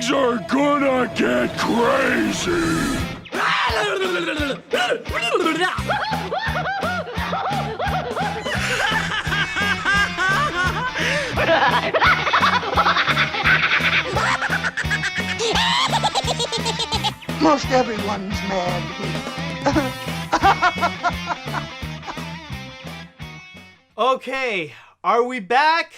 Things are gonna get crazy! Most everyone's mad here. Okay, are we back?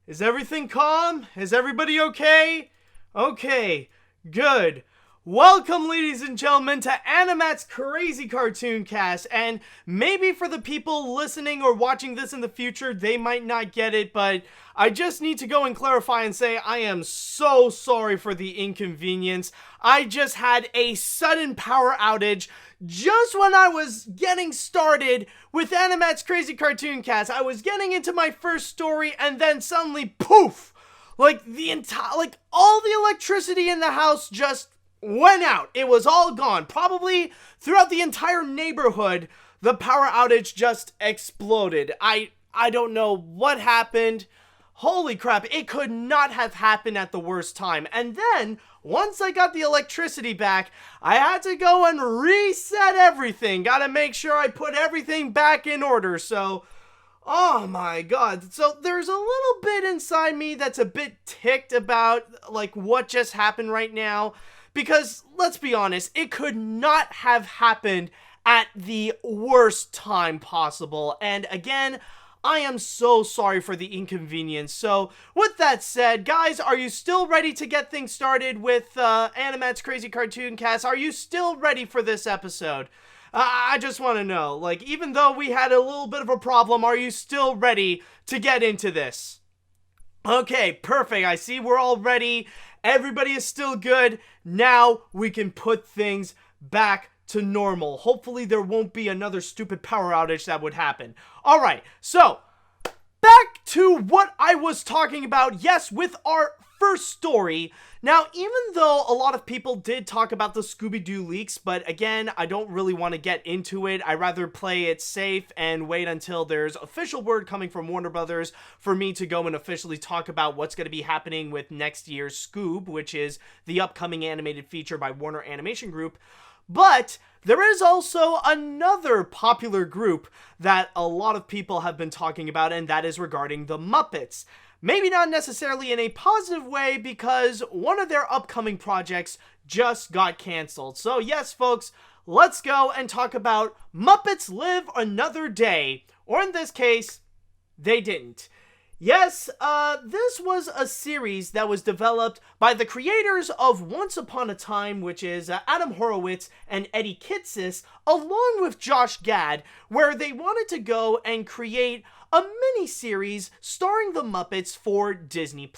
Is everything calm? Is everybody okay? Okay, good. Welcome, ladies and gentlemen, to AniMat's Crazy Cartoon Cast. And maybe for the people listening or watching this in the future, they might not get it, but I just need to go and clarify and say I am so sorry for the inconvenience. I just had a sudden power outage just when I was getting started with AniMat's Crazy Cartoon Cast. I was getting into my first story, and then suddenly, poof! Like all the electricity in the house just went out. It was all gone. Probably throughout the entire neighborhood, the power outage just exploded. I don't know what happened. Holy crap, it could not have happened at the worst time. And then, once I got the electricity back, I had to go and reset everything. Gotta make sure I put everything back in order, so... Oh my god. So there's a little bit inside me that's a bit ticked about, like, what just happened right now. Because, let's be honest, it could not have happened at the worst time possible. And again, I am so sorry for the inconvenience. So, with that said, guys, are you still ready to get things started with AniMat's Crazy Cartoon Cast? Are you still ready for this episode? I just want to know, like, even though we had a little bit of a problem, are you still ready to get into this? Okay, perfect. I see we're all ready. Everybody is still good. Now we can put things back to normal. Hopefully there won't be another stupid power outage that would happen. All right, so back to what I was talking about. Yes, with our first story. Now, even though a lot of people did talk about the Scooby-Doo leaks, but again, I don't really want to get into it. I'd rather play it safe and wait until there's official word coming from Warner Brothers for me to go and officially talk about what's going to be happening with next year's Scoob, which is the upcoming animated feature by Warner Animation Group. But there is also another popular group that a lot of people have been talking about, and that is regarding the Muppets. Maybe not necessarily in a positive way, because one of their upcoming projects just got canceled. So yes, folks, let's go and talk about Muppets Live Another Day. Or in this case, they didn't. Yes, this was a series that was developed by the creators of Once Upon a Time, which is Adam Horowitz and Eddie Kitsis, along with Josh Gad, where they wanted to go and create a mini-series starring the Muppets for Disney+.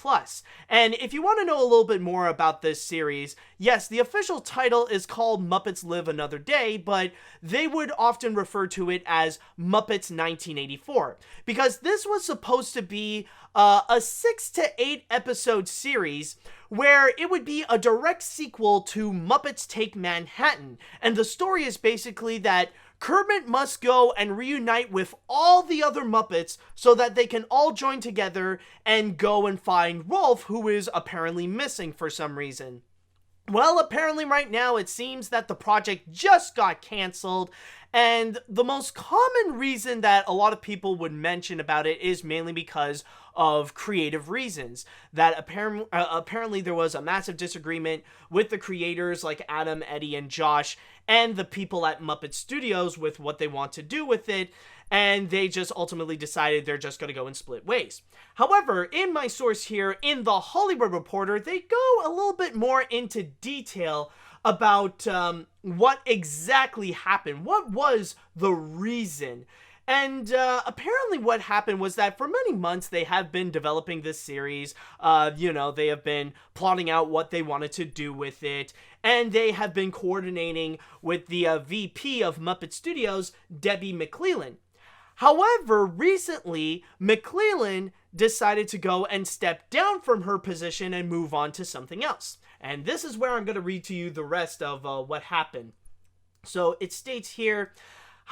And if you want to know a little bit more about this series, yes, the official title is called Muppets Live Another Day, but they would often refer to it as Muppets 1984, because this was supposed to be a 6 to 8 episode series where it would be a direct sequel to Muppets Take Manhattan. And the story is basically that Kermit must go and reunite with all the other Muppets so that they can all join together and go and find Rolf, who is apparently missing for some reason. Well, apparently right now it seems that the project just got canceled, and the most common reason that a lot of people would mention about it is mainly because of creative reasons. That apparently there was a massive disagreement with the creators like Adam, Eddie, and Josh, and the people at Muppet Studios with what they want to do with it, and they just ultimately decided they're just going to go and split ways. However, in my source here, in The Hollywood Reporter, they go a little bit more into detail about what exactly happened. What was the reason? And apparently what happened was that for many months they have been developing this series. They have been plotting out what they wanted to do with it. And they have been coordinating with the VP of Muppet Studios, Debbie McClellan. However, recently, McClellan decided to go and step down from her position and move on to something else. And this is where I'm going to read to you the rest of what happened. So it states here,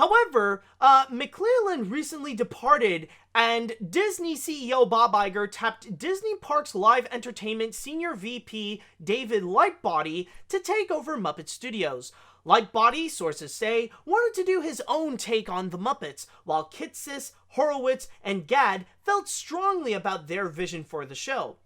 However, McClellan recently departed, and Disney CEO Bob Iger tapped Disney Parks Live Entertainment Senior VP David Lightbody to take over Muppet Studios. Lightbody, sources say, wanted to do his own take on the Muppets, while Kitsis, Horowitz, and Gad felt strongly about their vision for the show.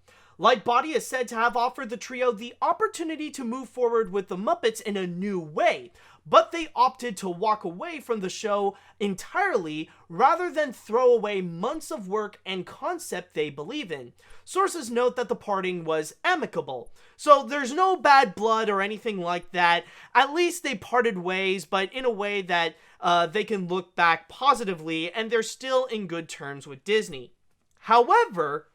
Lightbody is said to have offered the trio the opportunity to move forward with the Muppets in a new way, but they opted to walk away from the show entirely rather than throw away months of work and concept they believe in. Sources note that the parting was amicable. So there's no bad blood or anything like that. At least they parted ways, but in a way that they can look back positively, and they're still in good terms with Disney. However,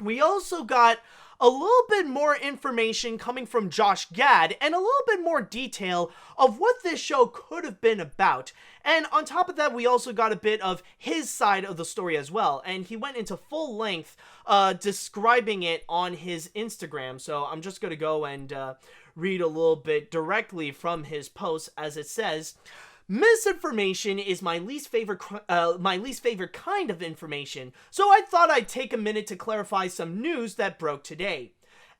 we also got a little bit more information coming from Josh Gad and a little bit more detail of what this show could have been about. And on top of that, we also got a bit of his side of the story as well. And he went into full length describing it on his Instagram. So I'm just going to go and read a little bit directly from his post, as it says, "Misinformation is my least favorite kind of information, so I thought I'd take a minute to clarify some news that broke today.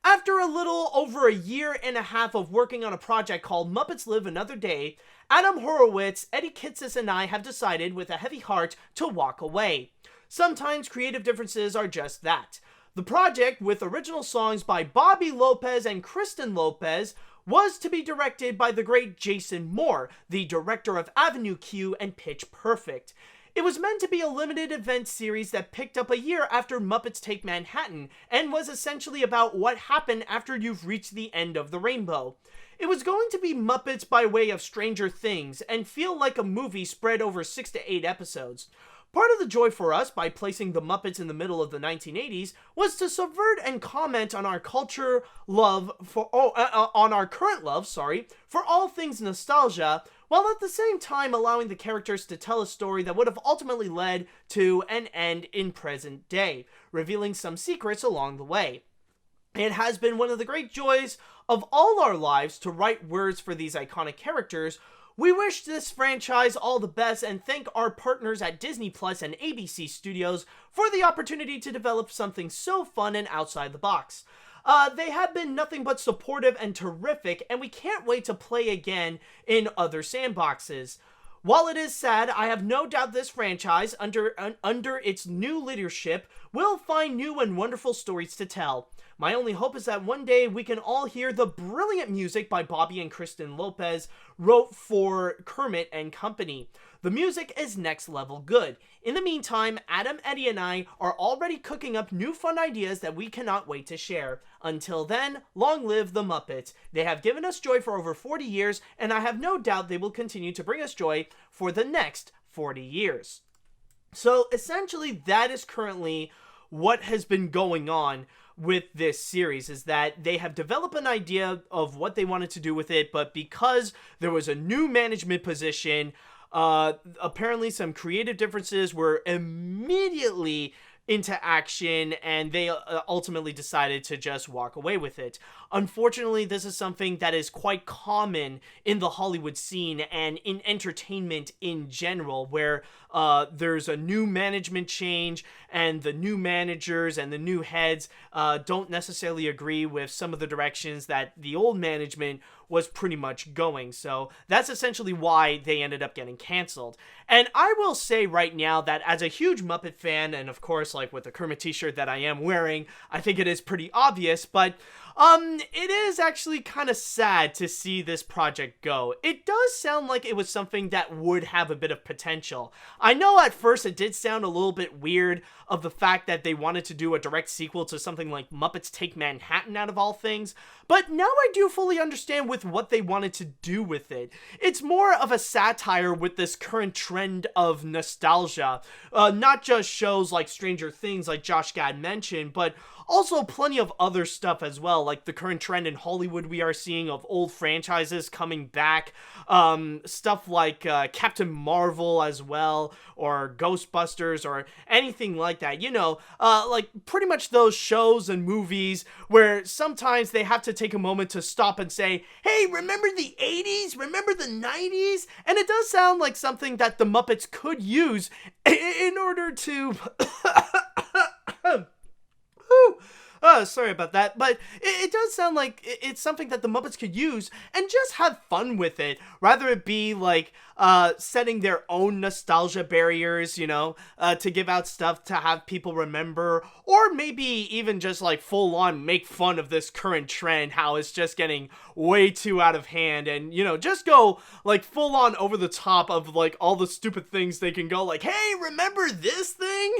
After a little over a year and a half of working on a project called Muppets Live Another Day, Adam Horowitz, Eddie Kitsis, and I have decided with a heavy heart to walk away. Sometimes creative differences are just that. The project, with original songs by Bobby Lopez and Kristen Lopez, was to be directed by the great Jason Moore, the director of Avenue Q and Pitch Perfect. It was meant to be a limited event series that picked up a year after Muppets Take Manhattan, and was essentially about what happened after you've reached the end of the rainbow. It was going to be Muppets by way of Stranger Things, and feel like a movie spread over 6 to 8 episodes. Part of the joy for us, by placing the Muppets in the middle of the 1980s, was to subvert and comment on our current love for all things nostalgia, while at the same time allowing the characters to tell a story that would have ultimately led to an end in present day, revealing some secrets along the way. It has been one of the great joys of all our lives to write words for these iconic characters. We wish this franchise all the best and thank our partners at Disney Plus and ABC Studios for the opportunity to develop something so fun and outside the box. They have been nothing but supportive and terrific, and we can't wait to play again in other sandboxes. While it is sad, I have no doubt this franchise, under its new leadership, will find new and wonderful stories to tell. My only hope is that one day we can all hear the brilliant music by Bobby and Kristen Lopez wrote for Kermit and Company. The music is next level good. In the meantime, Adam, Eddie, and I are already cooking up new fun ideas that we cannot wait to share. Until then, long live the Muppets. They have given us joy for over 40 years, and I have no doubt they will continue to bring us joy for the next 40 years. So essentially, that is currently what has been going on with this series, is that they have developed an idea of what they wanted to do with it, but because there was a new management position, apparently some creative differences were immediately into action, and they ultimately decided to just walk away with it. Unfortunately, this is something that is quite common in the Hollywood scene and in entertainment in general, where there's a new management change, and the new managers and the new heads don't necessarily agree with some of the directions that the old management was pretty much going. So that's essentially why they ended up getting canceled. And I will say right now that as a huge Muppet fan, and of course, like with the Kermit t-shirt that I am wearing, I think it is pretty obvious, but it is actually kind of sad to see this project go. It does sound like it was something that would have a bit of potential. I know at first it did sound a little bit weird of the fact that they wanted to do a direct sequel to something like Muppets Take Manhattan out of all things, but now I do fully understand with what they wanted to do with it. It's more of a satire with this current trend of nostalgia, not just shows like Stranger Things like Josh Gad mentioned, but Also, plenty of other stuff as well, like the current trend in Hollywood we are seeing of old franchises coming back. Stuff like Captain Marvel as well, or Ghostbusters, or anything like that. Like pretty much those shows and movies where sometimes they have to take a moment to stop and say, hey, remember the 80s? Remember the 90s? And it does sound like something that the Muppets could use in order to... sorry about that, but it does sound like it's something that the Muppets could use and just have fun with it, rather it be like setting their own nostalgia barriers, to give out stuff to have people remember, or maybe even just like full on make fun of this current trend, how it's just getting way too out of hand, and just go like full on over the top of like all the stupid things they can go, like, hey, remember this thing?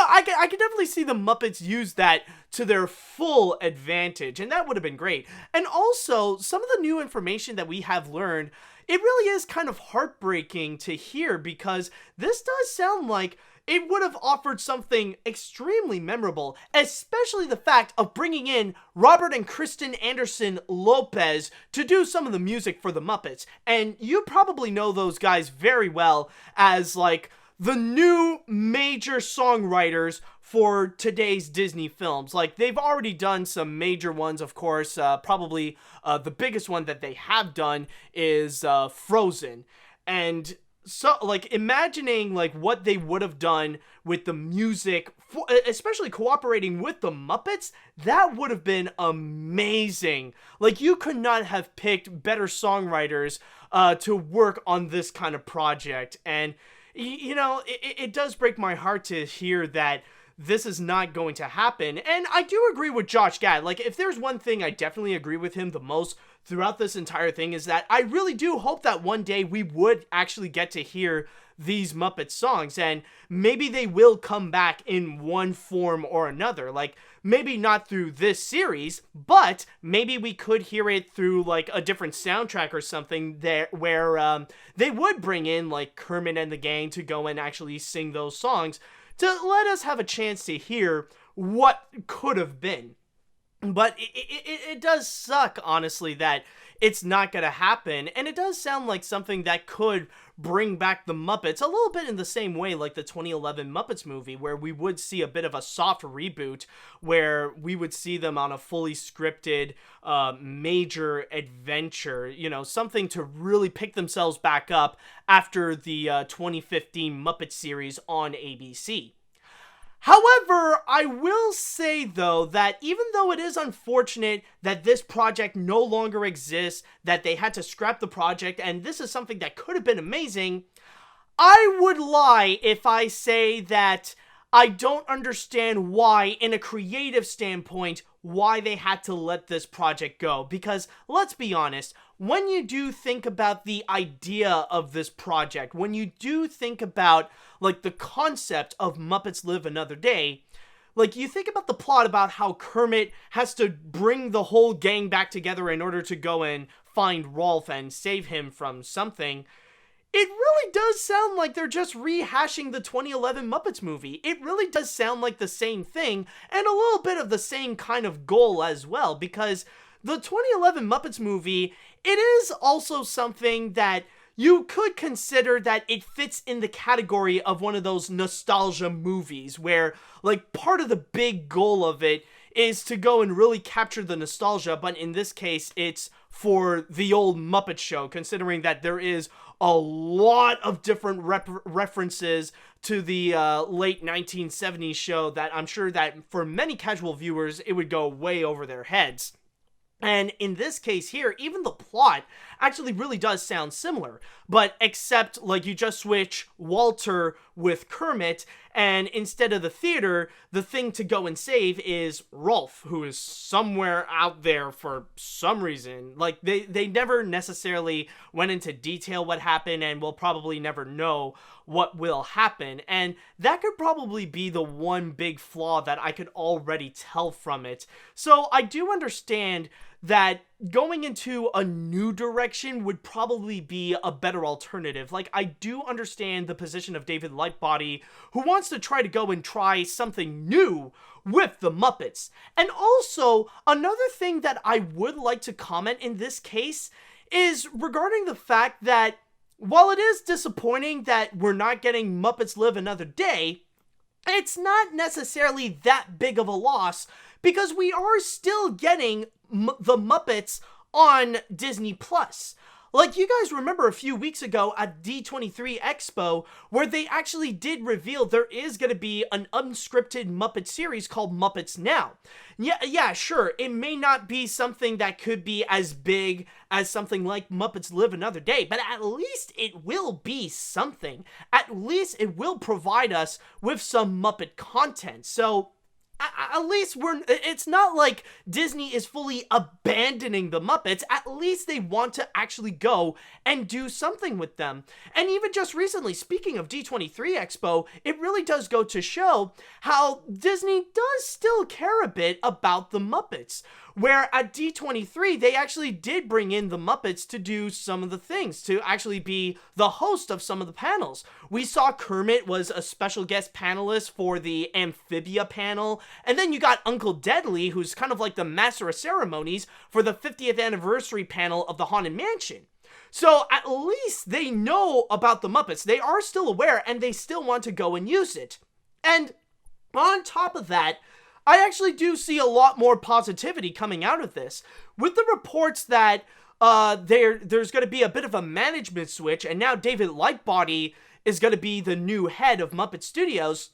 I could definitely see the Muppets use that to their full advantage, and that would have been great. And also, some of the new information that we have learned, it really is kind of heartbreaking to hear, because this does sound like it would have offered something extremely memorable, especially the fact of bringing in Robert and Kristen Anderson Lopez to do some of the music for the Muppets. And you probably know those guys very well as like the new major songwriters for today's Disney films. Like, they've already done some major ones, of course. Probably the biggest one that they have done is Frozen. And so, like, imagining, like, what they would have done with the music, especially cooperating with the Muppets, that would have been amazing. Like, you could not have picked better songwriters to work on this kind of project. And it does break my heart to hear that this is not going to happen. And I do agree with Josh Gad. Like, if there's one thing I definitely agree with him the most throughout this entire thing, is that I really do hope that one day we would actually get to hear these Muppet songs, and maybe they will come back in one form or another. Like, maybe not through this series, but maybe we could hear it through like a different soundtrack or something there, where they would bring in like Kermit and the gang to go and actually sing those songs, to let us have a chance to hear what could have been. But it does suck, honestly, that it's not going to happen. And it does sound like something that could bring back the Muppets a little bit in the same way like the 2011 Muppets movie, where we would see a bit of a soft reboot, where we would see them on a fully scripted major adventure, something to really pick themselves back up after the 2015 Muppet series on ABC. However, I will say, though, that even though it is unfortunate that this project no longer exists, that they had to scrap the project, and this is something that could have been amazing, I would lie if I say that I don't understand why, in a creative standpoint, why they had to let this project go. Because, let's be honest, when you do think about the idea of this project, when you do think about, like, the concept of Muppets Live Another Day, like, you think about the plot about how Kermit has to bring the whole gang back together in order to go and find Rolf and save him from something. It really does sound like they're just rehashing the 2011 Muppets movie. It really does sound like the same thing, and a little bit of the same kind of goal as well, because the 2011 Muppets movie, it is also something that you could consider that it fits in the category of one of those nostalgia movies, where, like, part of the big goal of it is to go and really capture the nostalgia, but in this case, it's for the old Muppet Show, considering that there is a lot of different references to the late 1970s show that I'm sure that for many casual viewers, it would go way over their heads. And in this case here, even the plot actually really does sound similar, but except like you just switch Walter with Kermit, and instead of the theater, the thing to go and save is Rolf, who is somewhere out there for some reason. Like, they never necessarily went into detail what happened, and we'll probably never know what will happen. And that could probably be the one big flaw that I could already tell from it. So I do understand that going into a new direction would probably be a better alternative. Like, I do understand the position of David Lightbody, who wants to try to go and try something new with the Muppets. And also, another thing that I would like to comment in this case is regarding the fact that while it is disappointing that we're not getting Muppets Live Another Day, it's not necessarily that big of a loss because we are still getting the Muppets on Disney+. Like, you guys remember a few weeks ago at D23 Expo, where they actually did reveal there is going to be an unscripted Muppet series called Muppets Now. Yeah, sure, it may not be something that could be as big as something like Muppets Live Another Day, but at least it will be something. At least it will provide us with some Muppet content. So at least it's not like Disney is fully abandoning the Muppets. At least they want to actually go and do something with them. And even just recently, speaking of D23 Expo, it really does go to show how Disney does still care a bit about the Muppets. Where at D23, they actually did bring in the Muppets to do some of the things, to actually be the host of some of the panels. We saw Kermit was a special guest panelist for the Amphibia panel, and then you got Uncle Deadly, who's kind of like the master of ceremonies for the 50th anniversary panel of the Haunted Mansion. So at least they know about the Muppets. They are still aware, and they still want to go and use it. And on top of that, I actually do see a lot more positivity coming out of this. With the reports that there's going to be a bit of a management switch, and now David Lightbody is going to be the new head of Muppet Studios,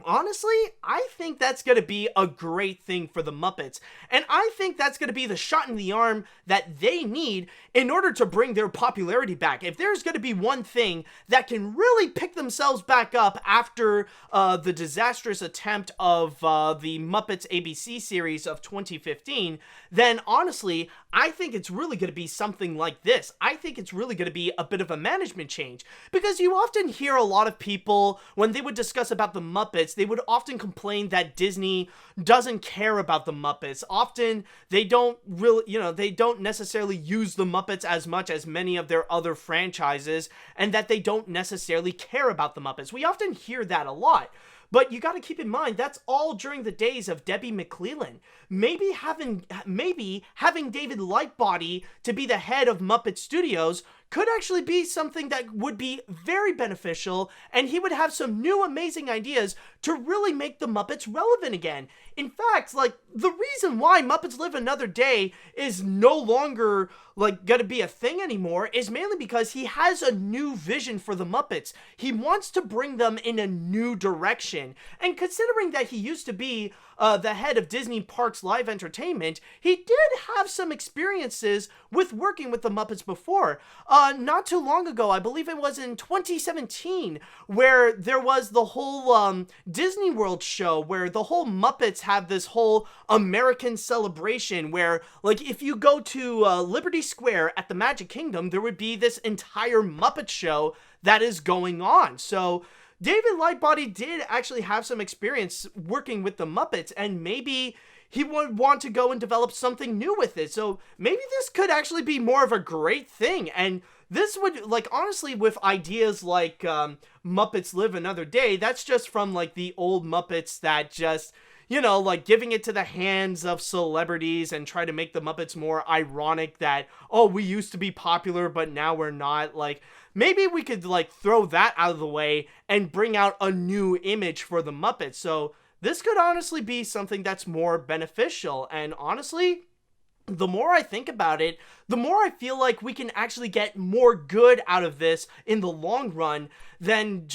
honestly, I think that's going to be a great thing for the Muppets. And I think that's going to be the shot in the arm that they need in order to bring their popularity back. If there's going to be one thing that can really pick themselves back up after the disastrous attempt of the Muppets ABC series of 2015, then honestly, I think it's really going to be something like this. I think it's really going to be a bit of a management change. Because you often hear a lot of people, when they would discuss about the Muppets, they would often complain that Disney doesn't care about the Muppets. Often, they don't really, they don't necessarily use the Muppets as much as many of their other franchises, and that they don't necessarily care about the Muppets. We often hear that a lot. But you got to keep in mind, that's all during the days of Debbie McClellan. Maybe having David Lightbody to be the head of Muppet Studios could actually be something that would be very beneficial, and he would have some new amazing ideas to really make the Muppets relevant again. In fact, like, the reason why Muppets Live Another Day is no longer, like, gonna be a thing anymore is mainly because he has a new vision for the Muppets. He wants to bring them in a new direction. And considering that he used to be the head of Disney Parks Live Entertainment, he did have some experiences with working with the Muppets before. Not too long ago, I believe it was in 2017, where there was the whole Disney World show where the whole Muppets have this whole American celebration where, like, if you go to Liberty Square at the Magic Kingdom, there would be this entire Muppet show that is going on. So David Lightbody did actually have some experience working with the Muppets, and maybe he would want to go and develop something new with it. So maybe this could actually be more of a great thing. And this would, like, honestly, with ideas like Muppets Live Another Day, that's just from, like, the old Muppets that just, like, giving it to the hands of celebrities and try to make the Muppets more ironic that, oh, we used to be popular, but now we're not. Like, maybe we could, like, throw that out of the way and bring out a new image for the Muppets. So this could honestly be something that's more beneficial. And honestly, the more I think about it, the more I feel like we can actually get more good out of this in the long run than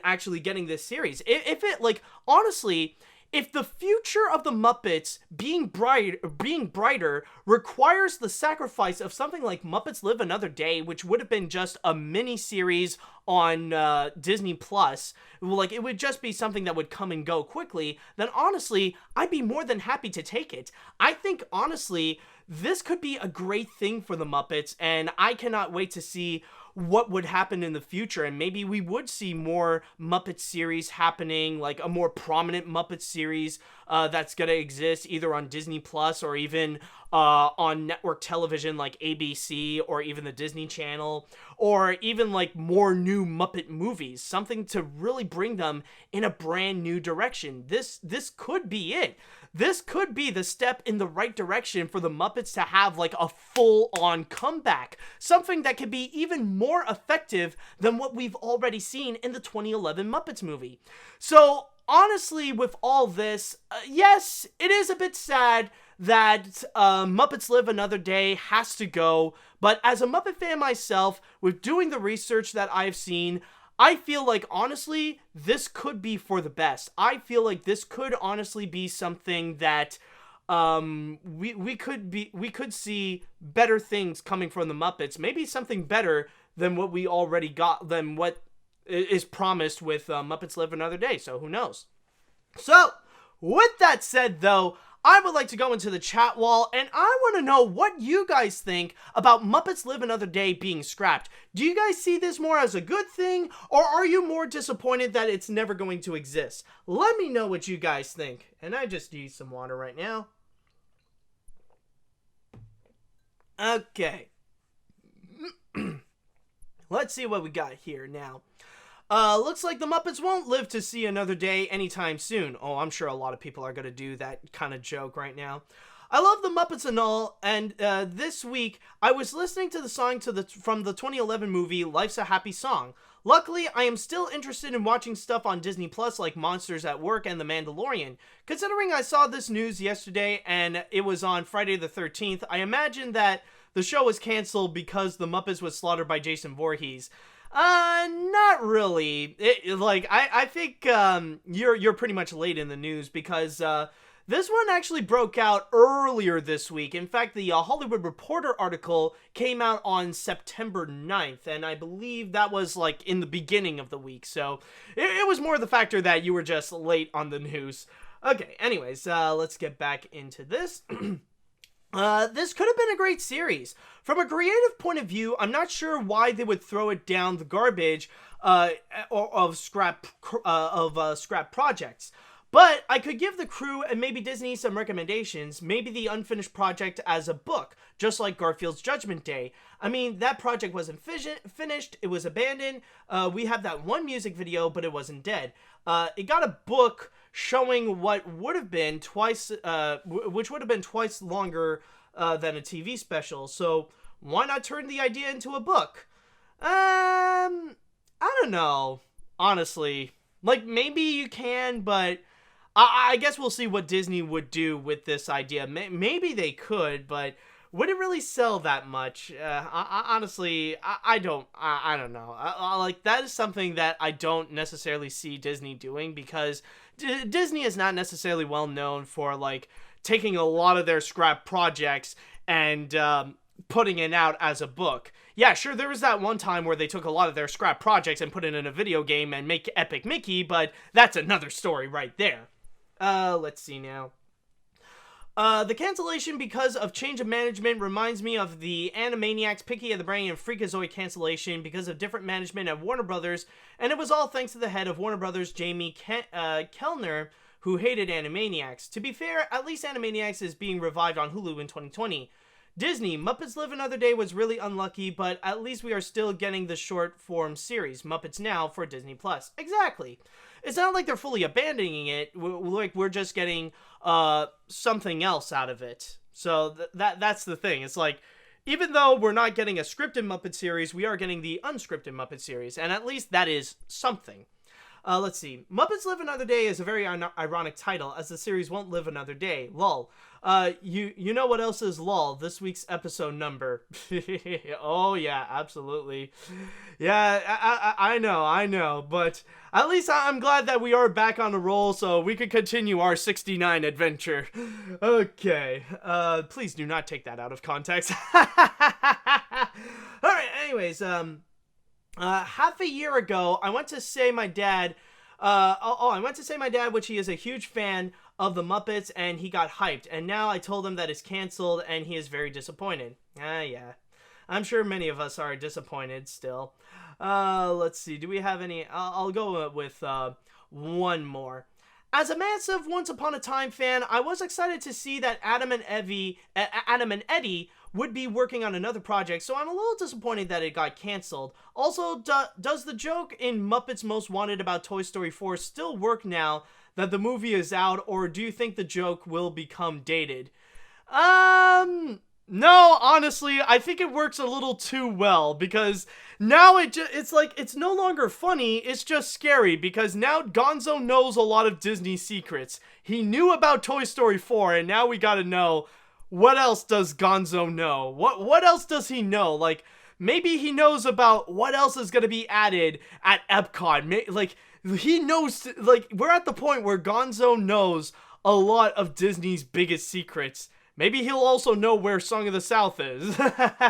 actually getting this series. If it, like, honestly, if the future of the Muppets being brighter requires the sacrifice of something like Muppets Live Another Day, which would have been just a mini-series on Disney Plus, like, it would just be something that would come and go quickly, then honestly, I'd be more than happy to take it. I think, honestly, this could be a great thing for the Muppets, and I cannot wait to see what would happen in the future, and maybe we would see more Muppet series happening, like a more prominent Muppet series that's gonna exist either on Disney Plus or even on network television like ABC or even the Disney Channel, or even like more new Muppet movies, something to really bring them in a brand new direction. This could be it. This could be the step in the right direction for the Muppets to have like a full-on comeback. Something that could be even more effective than what we've already seen in the 2011 Muppets movie. So, honestly, with all this, yes, it is a bit sad that Muppets Live Another Day has to go, but as a Muppet fan myself, with doing the research that I've seen, I feel like, honestly, this could be for the best. I feel like this could honestly be something that we could see better things coming from the Muppets. Maybe something better than what we already got, than what is promised with Muppets Live Another Day. So who knows? So with that said, though, I would like to go into the chat wall, and I want to know what you guys think about Muppets Live Another Day being scrapped. Do you guys see this more as a good thing, or are you more disappointed that it's never going to exist? Let me know what you guys think. And I just need some water right now. Okay. Let's see what we got here now. Looks like the Muppets won't live to see another day anytime soon. Oh, I'm sure a lot of people are going to do that kind of joke right now. I love the Muppets and all, and this week I was listening to the song from the 2011 movie Life's a Happy Song. Luckily, I am still interested in watching stuff on Disney Plus like Monsters at Work and The Mandalorian. Considering I saw this news yesterday and it was on Friday the 13th, I imagine that the show was canceled because the Muppets was slaughtered by Jason Voorhees. Not really. I think you're pretty much late in the news, because this one actually broke out earlier this week. In fact, the Hollywood Reporter article came out on September 9th, and I believe that was like in the beginning of the week. So it was more the factor that you were just late on the news. Okay, anyways, let's get back into this. This could have been a great series. From a creative point of view, I'm not sure why they would throw it down the garbage of scrap projects. But I could give the crew and maybe Disney some recommendations, maybe the unfinished project as a book, just like Garfield's Judgment Day. I mean, that project wasn't finished, it was abandoned. We have that one music video, but it wasn't dead. It got a book showing what would have been twice longer than a TV special. So why not turn the idea into a book? I don't know, honestly. Like, maybe you can, but I guess we'll see what Disney would do with this idea. Maybe they could, but would it really sell that much? Honestly, I don't know. Like, that is something that I don't necessarily see Disney doing, because Disney is not necessarily well known for, like, taking a lot of their scrap projects and putting it out as a book. Yeah, sure, there was that one time where they took a lot of their scrap projects and put it in a video game and make Epic Mickey, but that's another story right there. Let's see now. The cancellation because of change of management reminds me of the Animaniacs, Picky of the Brain, and Freakazoid cancellation because of different management at Warner Brothers, and it was all thanks to the head of Warner Brothers, Jamie Kellner, who hated Animaniacs. To be fair, at least Animaniacs is being revived on Hulu in 2020. Disney, Muppets Live Another Day was really unlucky, but at least we are still getting the short-form series, Muppets Now, for Disney+. Exactly. It's not like they're fully abandoning it, we're just getting something else out of it. So that's the thing. It's like, even though we're not getting a scripted Muppet series, we are getting the unscripted Muppet series, and at least that is something. Let's see. Muppets Live Another Day is a very ironic title, as the series won't live another day. Lol. You know what else is lol? This week's episode number. Oh, yeah, absolutely. Yeah, I know. But at least I'm glad that we are back on the roll, so we can continue our 69 adventure. Okay. Please do not take that out of context. Alright, anyways, half a year ago, I went to say my dad, which he is a huge fan of the Muppets, and he got hyped, and now I told him that it's canceled, and he is very disappointed. Yeah. I'm sure many of us are disappointed still. Let's see, do we have any? I'll go with one more. As a massive Once Upon a Time fan, I was excited to see that Adam and Eddie would be working on another project, so I'm a little disappointed that it got canceled. Also, does the joke in Muppets Most Wanted about Toy Story 4 still work now that the movie is out, or do you think the joke will become dated? No, honestly, I think it works a little too well, because now it's like, it's no longer funny, it's just scary, because now Gonzo knows a lot of Disney secrets. He knew about Toy Story 4, and now we gotta know, what else does Gonzo know? What else does he know? Like, maybe he knows about what else is gonna be added at Epcot. Like, he knows, like, we're at the point where Gonzo knows a lot of Disney's biggest secrets. Maybe he'll also know where Song of the South is. Alright,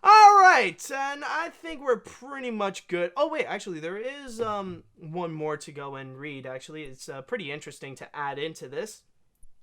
and I think we're pretty much good. Oh wait, actually there is one more to go and read, actually. It's pretty interesting to add into this.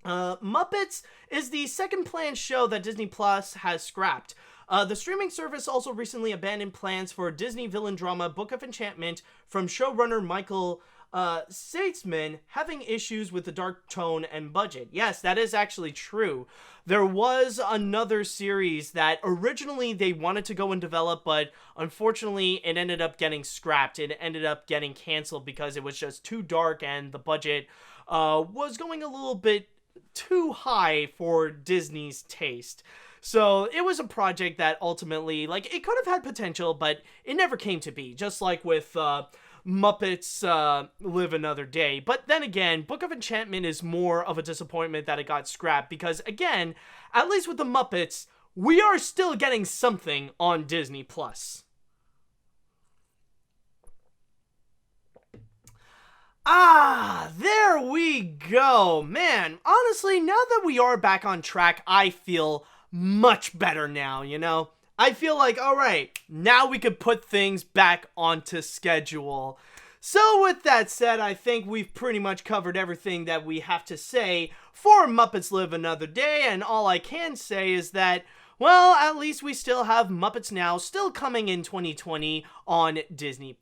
Muppets is the second planned show that Disney Plus has scrapped. The streaming service also recently abandoned plans for Disney villain drama Book of Enchantment from showrunner Michael Seitzman having issues with the dark tone and budget. Yes, that is actually true. There was another series that originally they wanted to go and develop, but unfortunately it ended up getting scrapped. It ended up getting canceled because it was just too dark and the budget was going a little bit too high for Disney's taste. So it was a project that ultimately, like, it could have had potential, but it never came to be, just like with Muppets Live Another Day. But then again, Book of Enchantment is more of a disappointment that it got scrapped, because again, at least with the Muppets, we are still getting something on Disney Plus. There we go. Man, honestly, now that we are back on track, I feel much better now, you know? I feel like, alright, now we could put things back onto schedule. So with that said, I think we've pretty much covered everything that we have to say for Muppets Live Another Day, and all I can say is that, well, at least we still have Muppets Now still coming in 2020 on Disney+.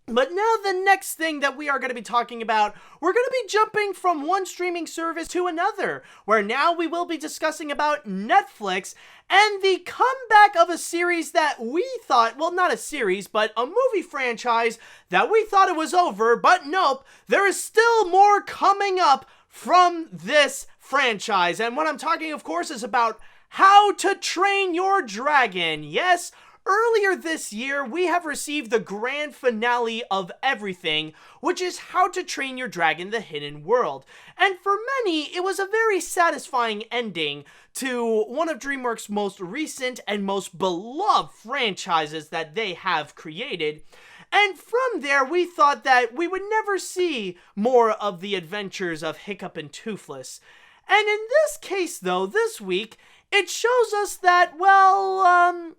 But now the next thing that we are going to be talking about, we're going to be jumping from one streaming service to another, where now we will be discussing about Netflix and the comeback of a series that we thought, well, not a series, but a movie franchise that we thought it was over, but nope, there is still more coming up from this franchise. And what I'm talking, of course, is about How to Train Your Dragon. Yes, earlier this year, we have received the grand finale of everything, which is How to Train Your Dragon: The Hidden World. And for many, it was a very satisfying ending to one of DreamWorks' most recent and most beloved franchises that they have created. And from there, we thought that we would never see more of the adventures of Hiccup and Toothless. And in this case, though, this week, it shows us that, well,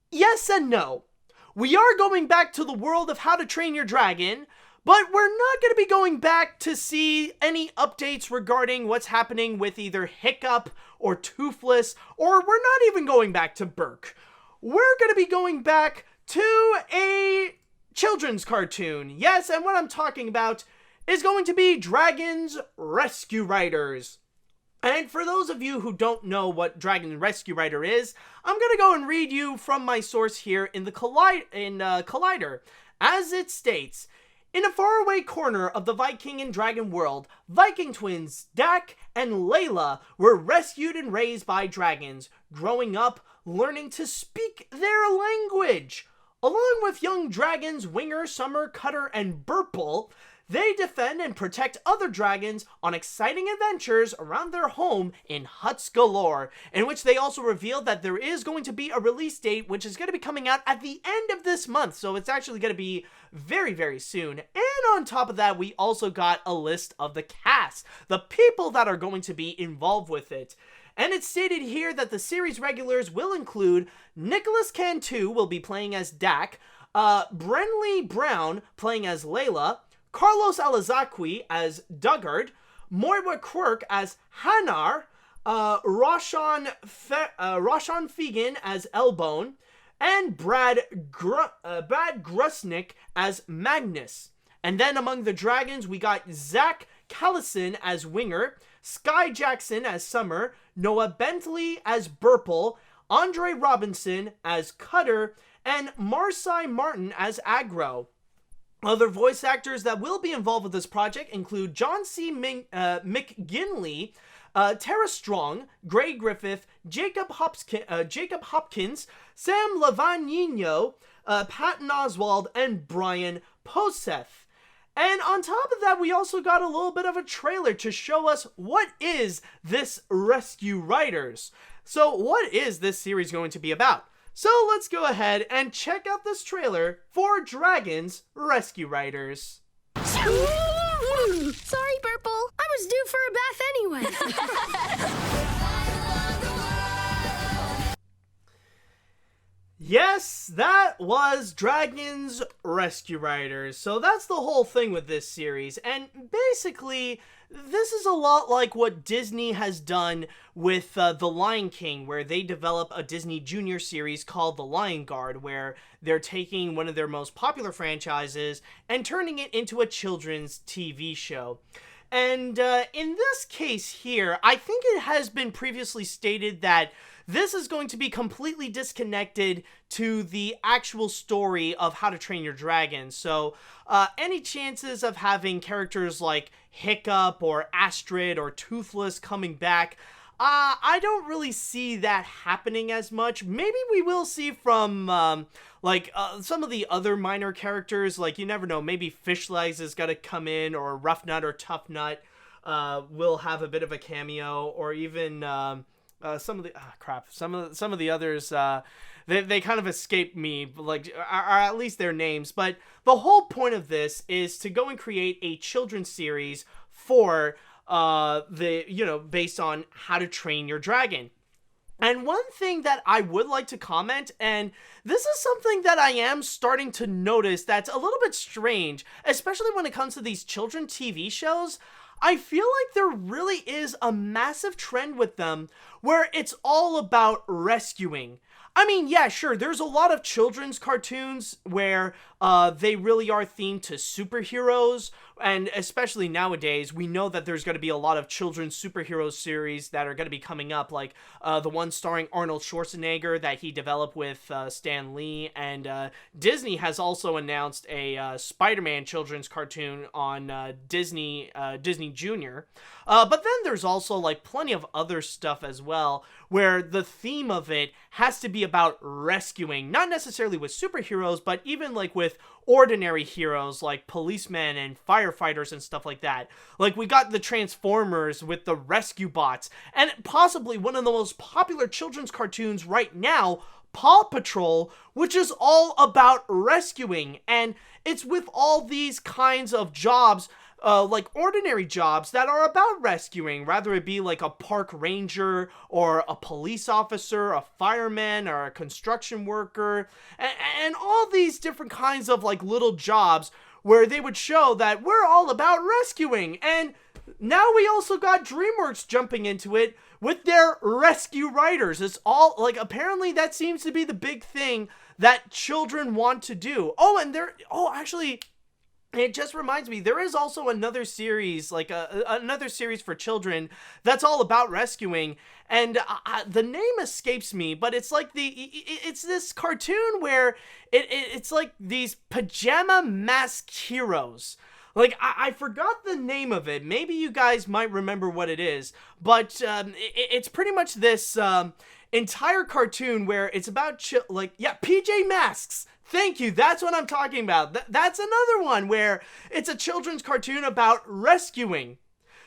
yes and no. We are going back to the world of How to Train Your Dragon, but we're not going to be going back to see any updates regarding what's happening with either Hiccup or Toothless, or we're not even going back to Burke. We're going to be going back to a children's cartoon. Yes, and what I'm talking about is going to be Dragon's Rescue Riders. And for those of you who don't know what Dragon Rescue Rider is, I'm going to go and read you from my source here in the Collider. As it states, in a faraway corner of the Viking and Dragon world, Viking twins Dak and Layla were rescued and raised by dragons, growing up, learning to speak their language. Along with young dragons Winger, Summer, Cutter, and Burple, they defend and protect other dragons on exciting adventures around their home in Huts Galore, in which they also reveal that there is going to be a release date, which is going to be coming out at the end of this month, so it's actually going to be very, very soon. And on top of that, we also got a list of the cast, the people that are going to be involved with it. And it's stated here that the series regulars will include Nicholas Cantu will be playing as Dak, Brenly Brown playing as Layla, Carlos Alazaqui as Duggard, Moira Quirk as Hanar, Roshan Fegan as Elbone, and Brad Grusnick as Magnus. And then among the dragons, we got Zach Callison as Winger, Sky Jackson as Summer, Noah Bentley as Burple, Andre Robinson as Cutter, and Marcy Martin as Aggro. Other voice actors that will be involved with this project include John C. McGinley, Tara Strong, Gray Griffith, Jacob Hopkins, Sam Lavagnino, Patton Oswald, and Brian Poseth. And on top of that, we also got a little bit of a trailer to show us what is this Rescue Riders. So what is this series going to be about? So let's go ahead and check out this trailer for Dragons Rescue Riders. Sorry, Burple. I was due for a bath anyway. Yes, that was Dragons Rescue Riders. So that's the whole thing with this series. And basically, this is a lot like what Disney has done with The Lion King, where they develop a Disney Junior series called The Lion Guard, where they're taking one of their most popular franchises and turning it into a children's TV show. And in this case here, I think it has been previously stated that this is going to be completely disconnected to the actual story of How to Train Your Dragon. So any chances of having characters like Hiccup or Astrid or Toothless coming back, I don't really see that happening as much. Maybe we will see from some of the other minor characters. Like, you never know, maybe Fishlegs is gonna come in, or Rough Nut or Tough Nut will have a bit of a cameo, or even some of the others, they kind of escape me, like, or at least their names. But the whole point of this is to go and create a children's series for based on How to Train Your Dragon. And one thing that I would like to comment, and this is something that I am starting to notice that's a little bit strange, especially when it comes to these children TV shows. I feel like there really is a massive trend with them where it's all about rescuing. I mean, yeah, sure, there's a lot of children's cartoons where they really are themed to superheroes, and especially nowadays, we know that there's going to be a lot of children's superhero series that are going to be coming up, like the one starring Arnold Schwarzenegger that he developed with Stan Lee, and Disney has also announced a Spider-Man children's cartoon on Disney Junior. But then there's also like plenty of other stuff as well, where the theme of it has to be about rescuing, not necessarily with superheroes, but even like with ordinary heroes like policemen and firefighters and stuff like that. Like, we got the Transformers with the Rescue Bots, and possibly one of the most popular children's cartoons right now, Paw Patrol, which is all about rescuing. And it's with all these kinds of jobs, like ordinary jobs that are about rescuing, rather it be like a park ranger or a police officer, a fireman, or a construction worker, and all these different kinds of like little jobs where they would show that we're all about rescuing. And now we also got DreamWorks jumping into it with their Rescue Riders. It's all like, apparently that seems to be the big thing that children want to do. Actually, it just reminds me, there is also another series, like another series for children that's all about rescuing, and the name escapes me, but it's like it's this cartoon where it's like these pajama mask heroes. Like, I forgot the name of it. Maybe you guys might remember what it is, but it's pretty much this entire cartoon where it's about PJ Masks. Thank you, that's what I'm talking about. That's another one where it's a children's cartoon about rescuing.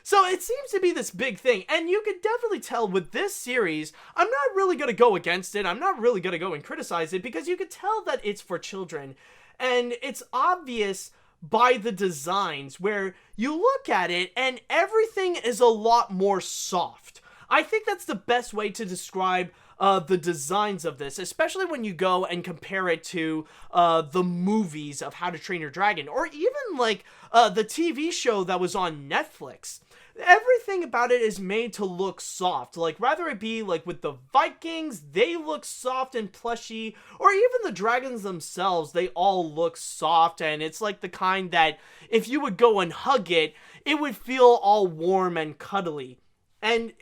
So it seems to be this big thing, and you could definitely tell with this series, I'm not really going to go against it, I'm not really going to go and criticize it, because you could tell that it's for children, and it's obvious by the designs, where you look at it and everything is a lot more soft. I think that's the best way to describe the designs of this, especially when you go and compare it to the movies of How to Train Your Dragon, or even like the TV show that was on Netflix. everything about it is made to look soft. Like, rather it be like with the Vikings, they look soft and plushy, or even the dragons themselves, they all look soft, and it's like the kind that if you would go and hug it, it would feel all warm and cuddly. And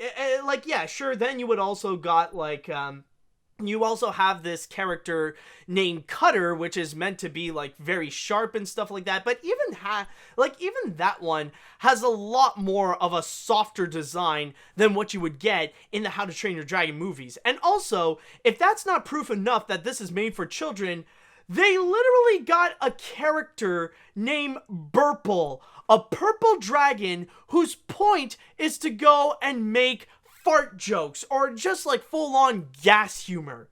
like, yeah, sure, then you would also got like you also have this character named Cutter, which is meant to be like very sharp and stuff like that. But even that one has a lot more of a softer design than what you would get in the How to Train Your Dragon movies. And also, if that's not proof enough that this is made for children, they literally got a character named Burple, a purple dragon whose point is to go and make fart jokes, or just like full-on gas humor.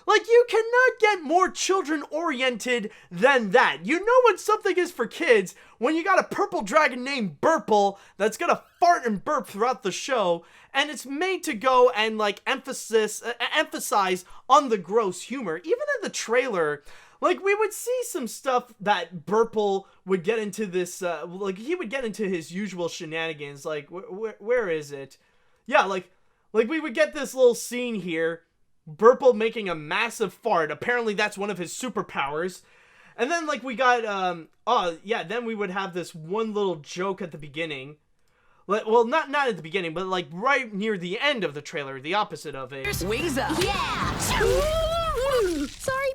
Like, you cannot get more children-oriented than that. You know when something is for kids when you got a purple dragon named Burple that's gonna fart and burp throughout the show, and it's made to go and like emphasize on the gross humor. Even in the trailer, like, we would see some stuff that Burple would get into this, like, he would get into his usual shenanigans. Like, where is it? Yeah, like we would get this little scene here, Burple making a massive fart. Apparently that's one of his superpowers. And then, like, we got, then we would have this one little joke at the beginning. Well, not at the beginning, but, like, right near the end of the trailer, the opposite of it. Wings up. Yeah! Sorry,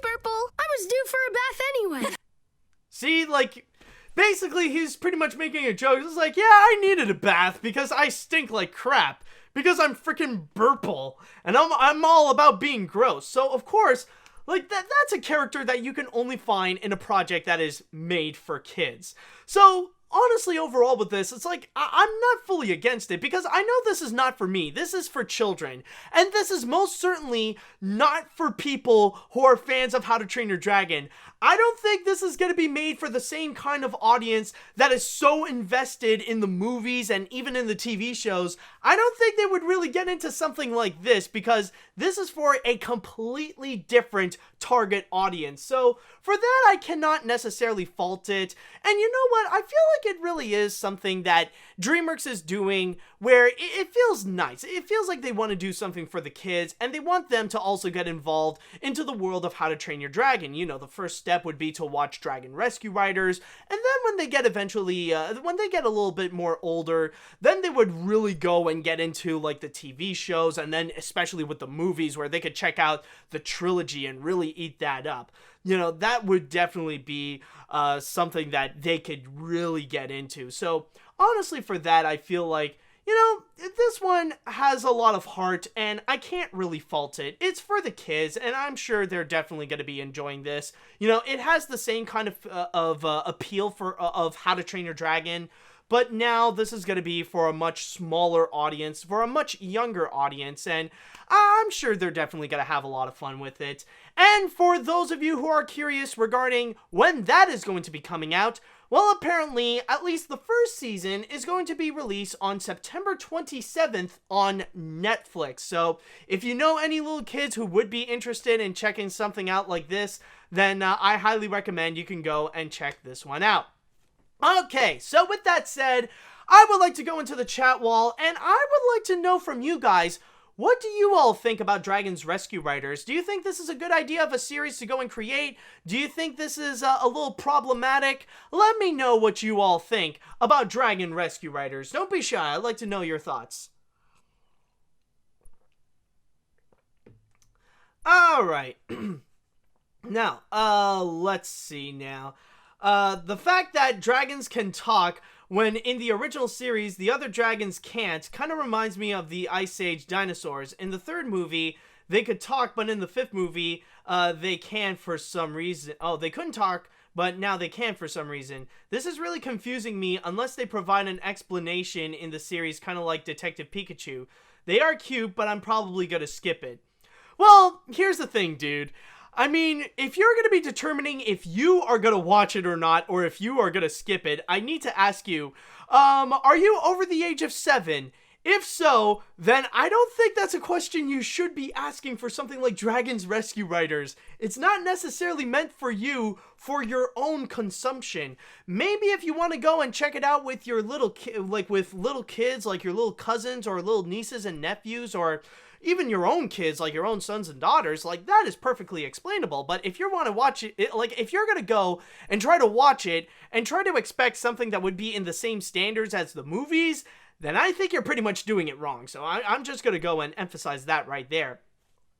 Burple. I was due for a bath anyway. See, like, basically he's pretty much making a joke. It's like, yeah, I needed a bath because I stink like crap. Because I'm freaking Burple, and I'm all about being gross. So, of course, like, that's a character that you can only find in a project that is made for kids. So, honestly, overall with this, it's like, I'm not fully against it, because I know this is not for me. This is for children. And this is most certainly not for people who are fans of How to Train Your Dragon. I don't think this is going to be made for the same kind of audience that is so invested in the movies and even in the TV shows. I don't think they would really get into something like this, because this is for a completely different target audience. So for that, I cannot necessarily fault it. And you know what? I feel like it really is something that DreamWorks is doing where it feels nice. It feels like they want to do something for the kids, and they want them to also get involved into the world of How to Train Your Dragon. You know, the first step would be to watch Dragon Rescue Riders, and then when they get when they get a little bit more older, then they would really go and get into like the TV shows, and then especially with the movies where they could check out the trilogy and really eat that up. You know, that would definitely be something that they could really get into. So honestly, for that, I feel like, you know, this one has a lot of heart, and I can't really fault it. It's for the kids, and I'm sure they're definitely going to be enjoying this. You know, it has the same kind of appeal of How to Train Your Dragon, but now this is going to be for a much smaller audience, for a much younger audience, and I'm sure they're definitely going to have a lot of fun with it. And for those of you who are curious regarding when that is going to be coming out, well, apparently, at least the first season is going to be released on September 27th on Netflix. So, if you know any little kids who would be interested in checking something out like this, then I highly recommend you can go and check this one out. Okay, so with that said, I would like to go into the chat wall, and I would like to know from you guys, what do you all think about Dragon's Rescue Riders? Do you think this is a good idea of a series to go and create? Do you think this is a little problematic? Let me know what you all think about Dragon Rescue Riders. Don't be shy. I'd like to know your thoughts. Alright. Now, let's see now. The fact that dragons can talk when in the original series the other dragons can't kind of reminds me of the Ice Age dinosaurs. In the third movie, they could talk, but in the fifth movie, they can for some reason. Oh, they couldn't talk, but now they can for some reason. This is really confusing me unless they provide an explanation in the series, kind of like Detective Pikachu. They are cute, but I'm probably gonna skip it. Well, here's the thing, dude. I mean, if you're going to be determining if you are going to watch it or not, or if you are going to skip it, I need to ask you, are you over the age of 7? If so, then I don't think that's a question you should be asking for something like Dragon's Rescue Riders. It's not necessarily meant for you for your own consumption. Maybe if you want to go and check it out with your little with little kids, like your little cousins or little nieces and nephews, or even your own kids, like your own sons and daughters, like that is perfectly explainable. But if you want to watch it, like if you're gonna go and try to watch it and try to expect something that would be in the same standards as the movies, then I think you're pretty much doing it wrong. So I'm just going to go and emphasize that right there.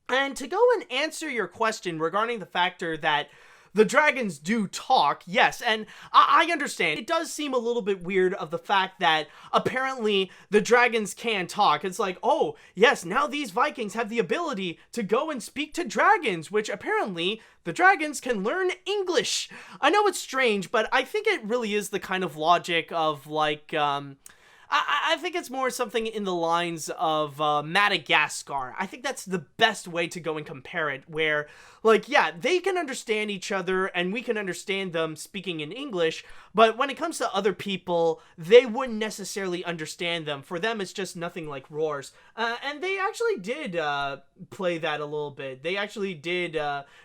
And to go and answer your question regarding the factor that the dragons do talk, yes, and I understand. It does seem a little bit weird of the fact that apparently the dragons can talk. It's like, oh, yes, now these Vikings have the ability to go and speak to dragons, which apparently the dragons can learn English. I know it's strange, but I think it really is the kind of logic of like, I think it's more something in the lines of Madagascar. I think that's the best way to go and compare it, where, like, yeah, they can understand each other and we can understand them speaking in English, but when it comes to other people, they wouldn't necessarily understand them. For them, it's just nothing like roars. And they actually did play that a little bit. They actually did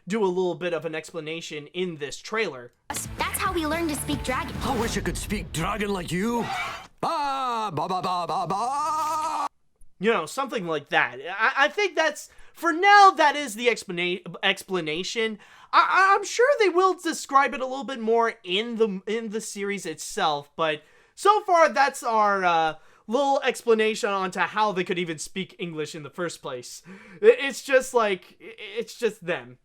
do a little bit of an explanation in this trailer. That's how we learn to speak dragon. I wish I could speak dragon like you. Ba, ba, ba, ba, ba, ba. You know, something like that. I think that's, for now, that is the explanation. I'm sure they will describe it a little bit more in the series itself, but so far that's our little explanation onto how they could even speak English in the first place. It's just like, it's just them.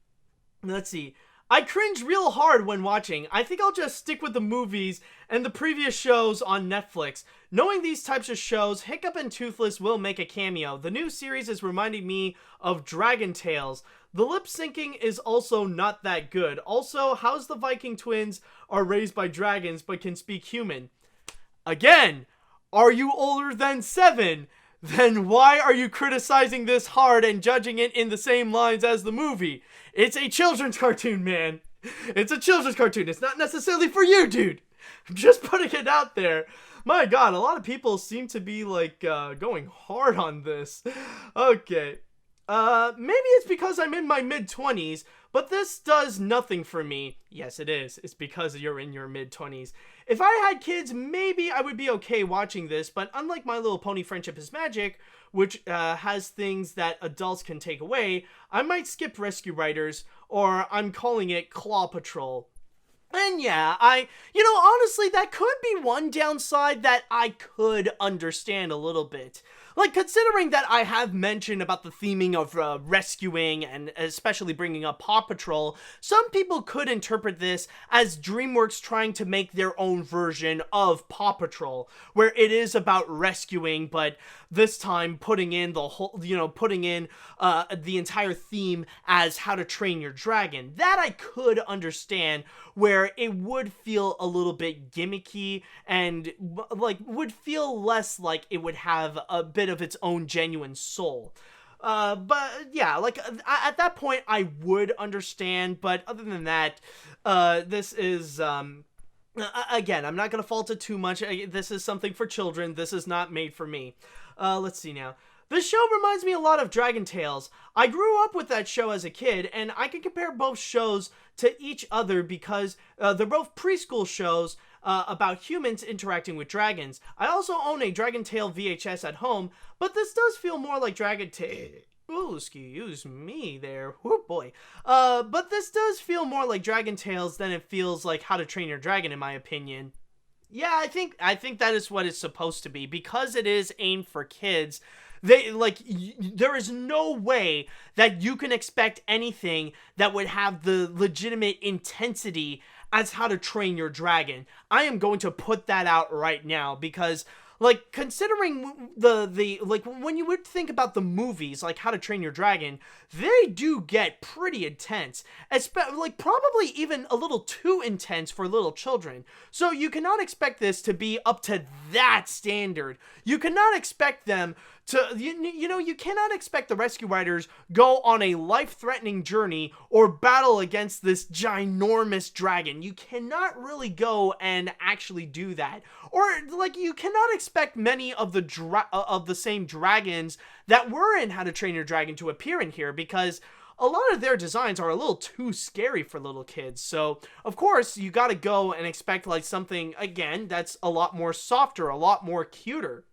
Let's see. I cringe real hard when watching. I think I'll just stick with the movies and the previous shows on Netflix. Knowing these types of shows, Hiccup and Toothless will make a cameo. The new series is reminding me of Dragon Tales. The lip syncing is also not that good. Also, how's the Viking twins are raised by dragons but can speak human? Again, are you older than 7? Then why are you criticizing this hard and judging it in the same lines as the movie? It's a children's cartoon, man. It's a children's cartoon. It's not necessarily for you, dude. I'm just putting it out there. My God, a lot of people seem to be like going hard on this. Okay. Maybe it's because I'm in my mid-20s, but this does nothing for me. Yes, it is. It's because you're in your mid-20s. If I had kids, maybe I would be okay watching this, but unlike My Little Pony Friendship is Magic, which has things that adults can take away, I might skip Rescue Riders, or I'm calling it Claw Patrol. And yeah, honestly, that could be one downside that I could understand a little bit. Like, considering that I have mentioned about the theming of rescuing and especially bringing up Paw Patrol, some people could interpret this as DreamWorks trying to make their own version of Paw Patrol, where it is about rescuing, but this time putting in the whole, the entire theme as How to Train Your Dragon. That I could understand, where it would feel a little bit gimmicky and like would feel less like it would have a bit of its own genuine soul. But yeah, like at that point I would understand, but other than that, this is again, I'm not gonna fault it too much. This is something for children. This is not made for me. Let's see now. This show reminds me a lot of Dragon Tales. I grew up with that show as a kid, and I can compare both shows to each other because they're both preschool shows about humans interacting with dragons. I also own a Dragon Tale VHS at home, but this does feel more like Dragon Tale. Ooh, excuse me there. Oh boy. But this does feel more like Dragon Tales than it feels like How to Train Your Dragon, in my opinion. Yeah, I think that is what it's supposed to be, because it is aimed for kids. There is no way that you can expect anything that would have the legitimate intensity as How to Train Your Dragon. I am going to put that out right now, because like, considering when you would think about the movies, like How to Train Your Dragon, they do get pretty intense. Like, probably even a little too intense for little children. So you cannot expect this to be up to that standard. You cannot expect them You cannot expect the rescue riders go on a life-threatening journey or battle against this ginormous dragon. You cannot really go and actually do that. Or, like, you cannot expect many of the same dragons that were in How to Train Your Dragon to appear in here, because a lot of their designs are a little too scary for little kids. So, of course, you gotta go and expect, like, something, again, that's a lot more softer, a lot more cuter.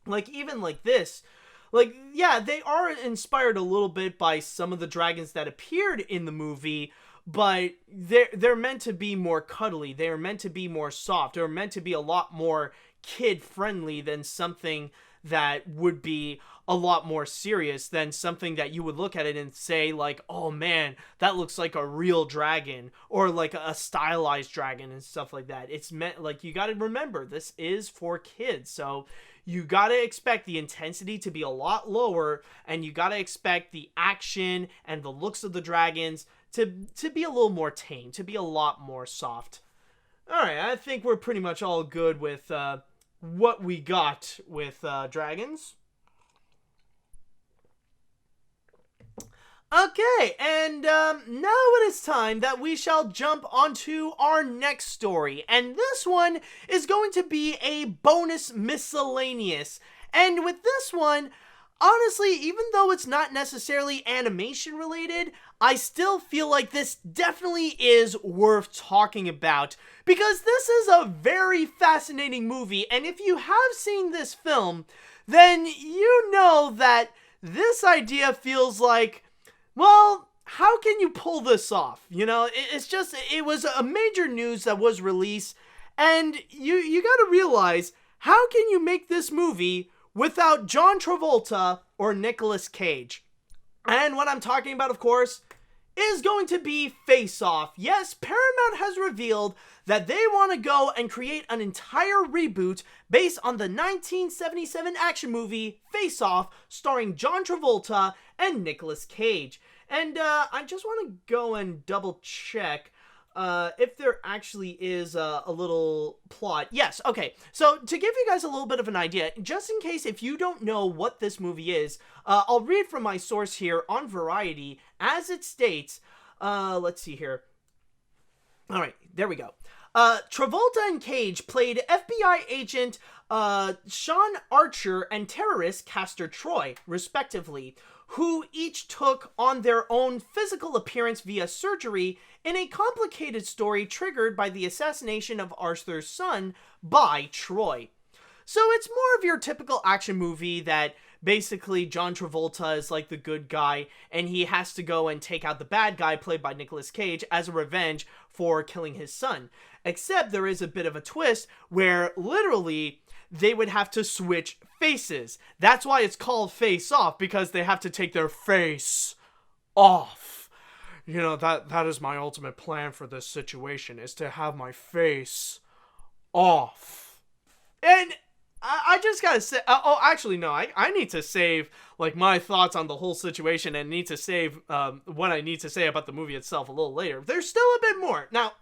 Like, even like this, like, yeah, they are inspired a little bit by some of the dragons that appeared in the movie, but they're meant to be more cuddly. They're meant to be more soft. They're meant to be a lot more kid-friendly than something that would be a lot more serious, than something that you would look at it and say, like, oh man, that looks like a real dragon, or like a stylized dragon and stuff like that. It's meant, like, you gotta remember, this is for kids, so you gotta expect the intensity to be a lot lower, and you gotta expect the action and the looks of the dragons to be a little more tame, to be a lot more soft. Alright, I think we're pretty much all good with what we got with dragons. Okay, and now it is time that we shall jump onto our next story, and this one is going to be a bonus miscellaneous. And with this one, honestly, even though it's not necessarily animation related, I still feel like this definitely is worth talking about, because this is a very fascinating movie, and if you have seen this film, then you know that this idea feels like, well, how can you pull this off? You know, it was a major news that was released, and you gotta realize, how can you make this movie without John Travolta or Nicolas Cage? And what I'm talking about, of course, is going to be Face Off. Yes, Paramount has revealed that they want to go and create an entire reboot based on the 1977 action movie Face Off, starring John Travolta and Nicolas Cage. And I just want to go and double check if there actually is a little plot. Yes, okay. So to give you guys a little bit of an idea, just in case if you don't know what this movie is, I'll read from my source here on Variety, as it states. Let's see here. All right, there we go. Travolta and Cage played FBI agent Sean Archer and terrorist Castor Troy, respectively, who each took on their own physical appearance via surgery in a complicated story triggered by the assassination of Arthur's son by Troy. So it's more of your typical action movie that basically John Travolta is like the good guy, and he has to go and take out the bad guy, played by Nicolas Cage, as a revenge for killing his son. Except there is a bit of a twist where literally they would have to switch faces. That's why it's called Face Off, because they have to take their face off. You know, that is my ultimate plan for this situation, is to have my face off. And I just gotta say, actually no, I need to save, like, my thoughts on the whole situation, and need to save what I need to say about the movie itself a little later. There's still a bit more. Now,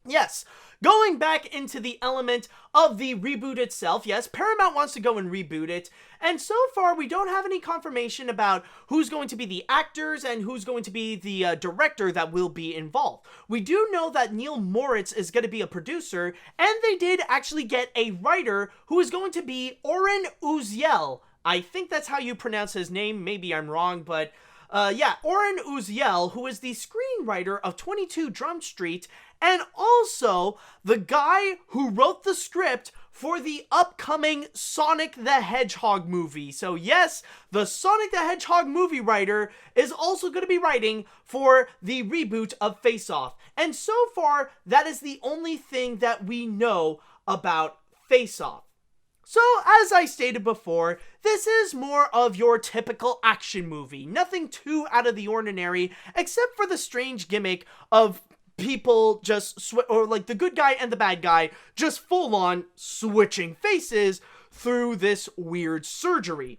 yes, going back into the element of the reboot itself, yes, Paramount wants to go and reboot it, and so far we don't have any confirmation about who's going to be the actors and who's going to be the director that will be involved. We do know that Neil Moritz is going to be a producer, and they did actually get a writer who is going to be Oren Uziel. I think that's how you pronounce his name, maybe I'm wrong, but yeah, Oren Uziel, who is the screenwriter of 22 Drum Street, and also the guy who wrote the script for the upcoming Sonic the Hedgehog movie. So yes, the Sonic the Hedgehog movie writer is also going to be writing for the reboot of Face Off. And so far, that is the only thing that we know about Face Off. So, as I stated before, this is more of your typical action movie. Nothing too out of the ordinary, except for the strange gimmick of people just, or like the good guy and the bad guy, just full on switching faces through this weird surgery.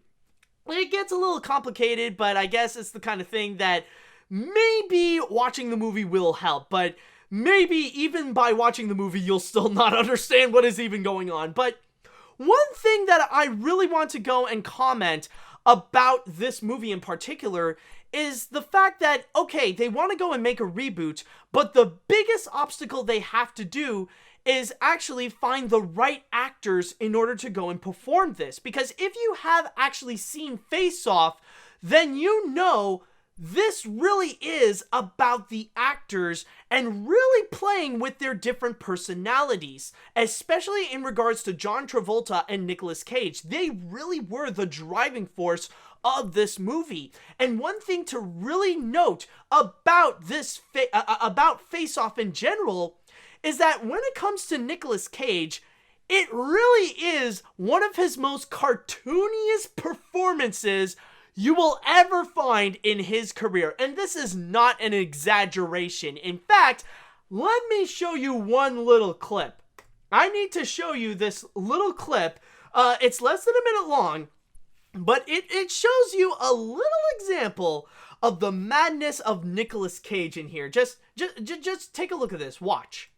It gets a little complicated, but I guess it's the kind of thing that maybe watching the movie will help, but maybe even by watching the movie, you'll still not understand what is even going on. But one thing that I really want to go and comment about this movie in particular is the fact that, okay, they want to go and make a reboot, but the biggest obstacle they have to do is actually find the right actors in order to go and perform this. Because if you have actually seen Face Off, then you know this really is about the actors and really playing with their different personalities, especially in regards to John Travolta and Nicolas Cage. They really were the driving force of this movie. And one thing to really note about about Face Off in general is that when it comes to Nicolas Cage, it really is one of his most cartooniest performances you will ever find in his career. And this is not an exaggeration. In fact, let me show you one little clip. I need to show you this little clip. It's less than a minute long, but it shows you a little example of the madness of Nicolas Cage in here. Just take a look at this. Watch.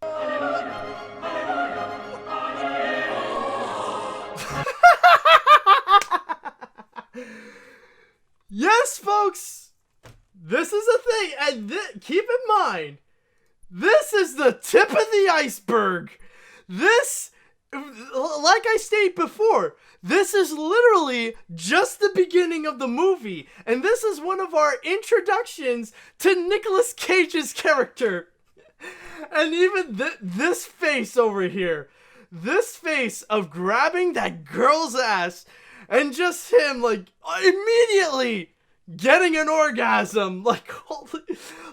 Yes, folks, this is a thing, and keep in mind, this is the tip of the iceberg. This, like I stated before, this is literally just the beginning of the movie, and this is one of our introductions to Nicolas Cage's character. And even this face over here, this face of grabbing that girl's ass, and just him, like, immediately getting an orgasm. Like, holy,